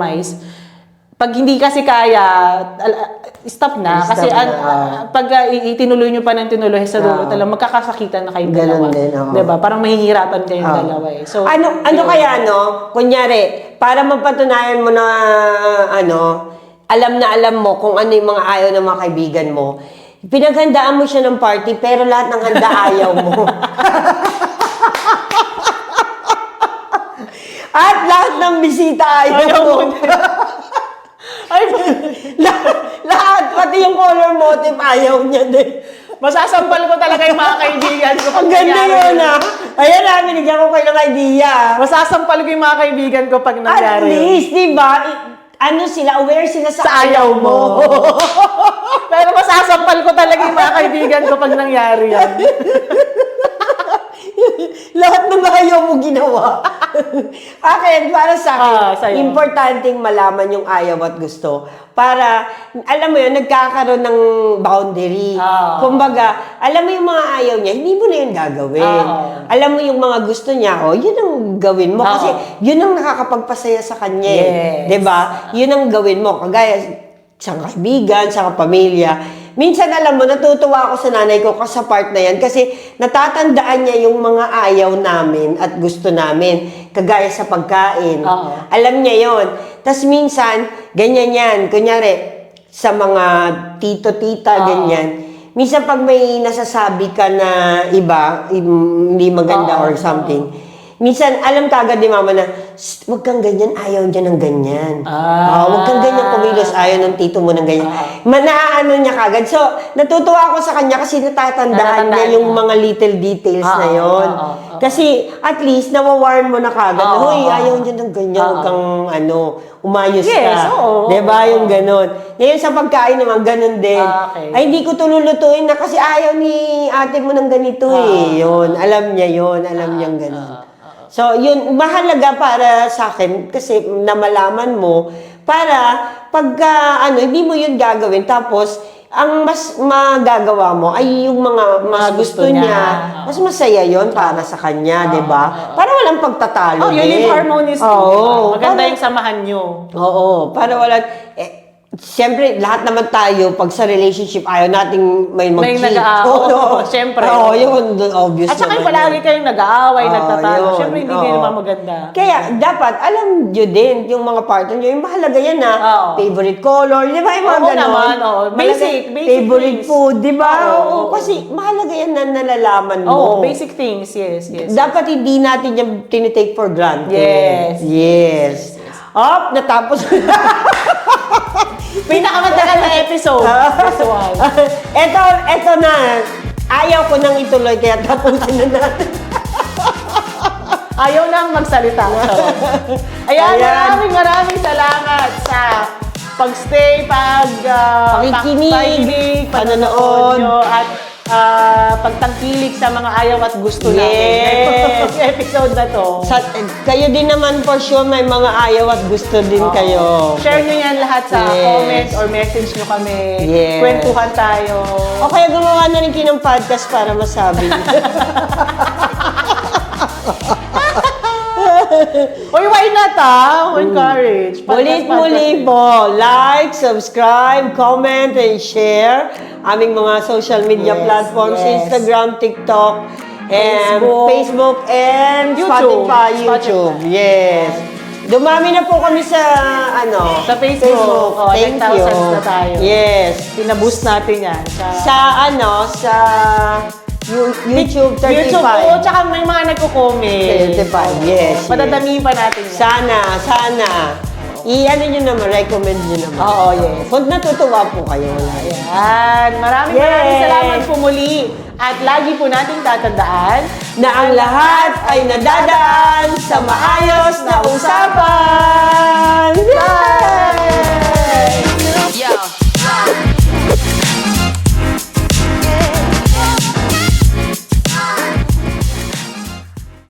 Pag hindi kasi kaya, stop na. Stop kasi na. pag itinuloy nyo pa ng tinuloy sa dulo, talagang magkakasakitan na kayong Ganun dalawa. din, oo. Diba? Parang mahihirapan kayong dalawa eh. So, ano kaya, no? Kunyari, para mapatunayan mo na, alam na alam mo kung ano yung mga ayaw ng mga kaibigan mo, pinaghandaan mo siya ng party, pero lahat ng handa ayaw mo. At lahat ng bisita ayaw mo. Ay, lahat, pati yung color motif, ayaw niya din. masasampal ko talaga yung mga kaibigan ko. Ang ganda yun, ha? Ayan na, binigyan ko kayo ng idea. Masasampal ko yung mga kaibigan ko pag At nangyari yun. least, di ba, aware sila sa ayaw mo. Pero masasampal ko talaga yung mga kaibigan ko pag nangyari yan. Lahat ng ayaw mo ginawa. Akin, para sa akin, sa'yo. importanteng malaman yung ayaw at gusto. Para, alam mo yun, nagkakaroon ng boundary. Kumbaga, alam mo yung mga ayaw niya, hindi mo na yun gagawin. Alam mo yung mga gusto niya, yun ang gawin mo. Kasi yun ang nakakapagpasaya sa kanya. Yes. Diba? Yun ang gawin mo. Kagaya, sa kaibigan, sa pamilya. Minsan, alam mo, natutuwa ako sa nanay ko sa part na yan kasi natatandaan niya yung mga ayaw namin at gusto namin, kagaya sa pagkain. Alam niya yon. Tapos minsan, ganyan yan. Kunyari, sa mga tito-tita, ganyan. Minsan, pag may nasasabi ka na iba, hindi maganda or something, minsan, alam ka agad ni mama na, huwag kang ganyan, ayaw niya ng ganyan. Huwag kang ganyan kumilos, ayaw ng tito mo ng ganyan. Manaano niya kagad. So, natutuwa ako sa kanya kasi natatandaan niya yung mga little details na yon. Kasi, at least, nawawarn mo na kagad na, huy, ayaw niya ng ganyan, huwag kang, umayos ka. Diba? Yung ganon. Ngayon, sa pagkain naman, ganon din. Ay, hindi ko tululutuin na kasi ayaw ni ate mo ng ganito Yun, alam niya yun. Alam niyang ganon. So, yun, mahalaga para sa akin kasi namalaman mo para pagka, hindi mo yun gagawin. Tapos, ang mas magagawa mo ay yung mga mas gusto niya. Mas masaya yon para sa kanya, di ba? Para walang pagtatalo You din. live harmoniously. Maganda yung samahan nyo. Oo, para walang... Siyempre, lahat naman tayo, pag sa relationship, ayaw nating may mag-cheat. Siyempre. Yun, obvious At saka naman palagi kayong nag-aaway, nagtatalo. yun, Siyempre, hindi din naman maganda. Kaya, dapat, alam nyo din, yung mga partner nyo, yung mahalaga yan na, favorite color, di ba? Yung mga ganon. Naman, basic favorite things. food, di ba? Kasi, mahalaga yan na nalalaman mo. Basic things, yes. Dapat hindi natin yung tinitake for granted. Yes. Natapos. Pinakamatagal na episode. This one. Eto na. Ayaw ko nang ituloy, kaya tapusin na natin. Ayaw nang magsalita. Ayan, maraming salamat sa pag-stay, pakikinig, panonood nyo, at pagtangkilik sa mga ayaw at gusto natin. Yung episode na to. Kayo din naman for sure, may mga ayaw at gusto din kayo. Share nyo yan lahat sa comment or message nyo kami. Kwentuhan tayo. O kaya gumawa na rin kayo ng podcast para masabi. Uy, why not encourage. Muli po, like, subscribe, comment, and share aming mga social media platforms, Instagram, TikTok, and Facebook, and Spotify, YouTube. Yes. Dumami na po kami sa, sa Facebook. Thank you. 10,000 na tayo. Yes. Pinaboost natin yan. Sa YouTube 35. YouTube po, tsaka may mga nagko-comment. 35, yes. Padadamihin pa natin yan. Sana. i-ano nyo naman, recommend nyo naman. Oo, yes. Kung natutuwa po kayo, wala yan. Yan. Maraming Yay! salamat po muli. At lagi po nating tatandaan Na ang lahat ay nadadaan sa maayos na usapan. Yay!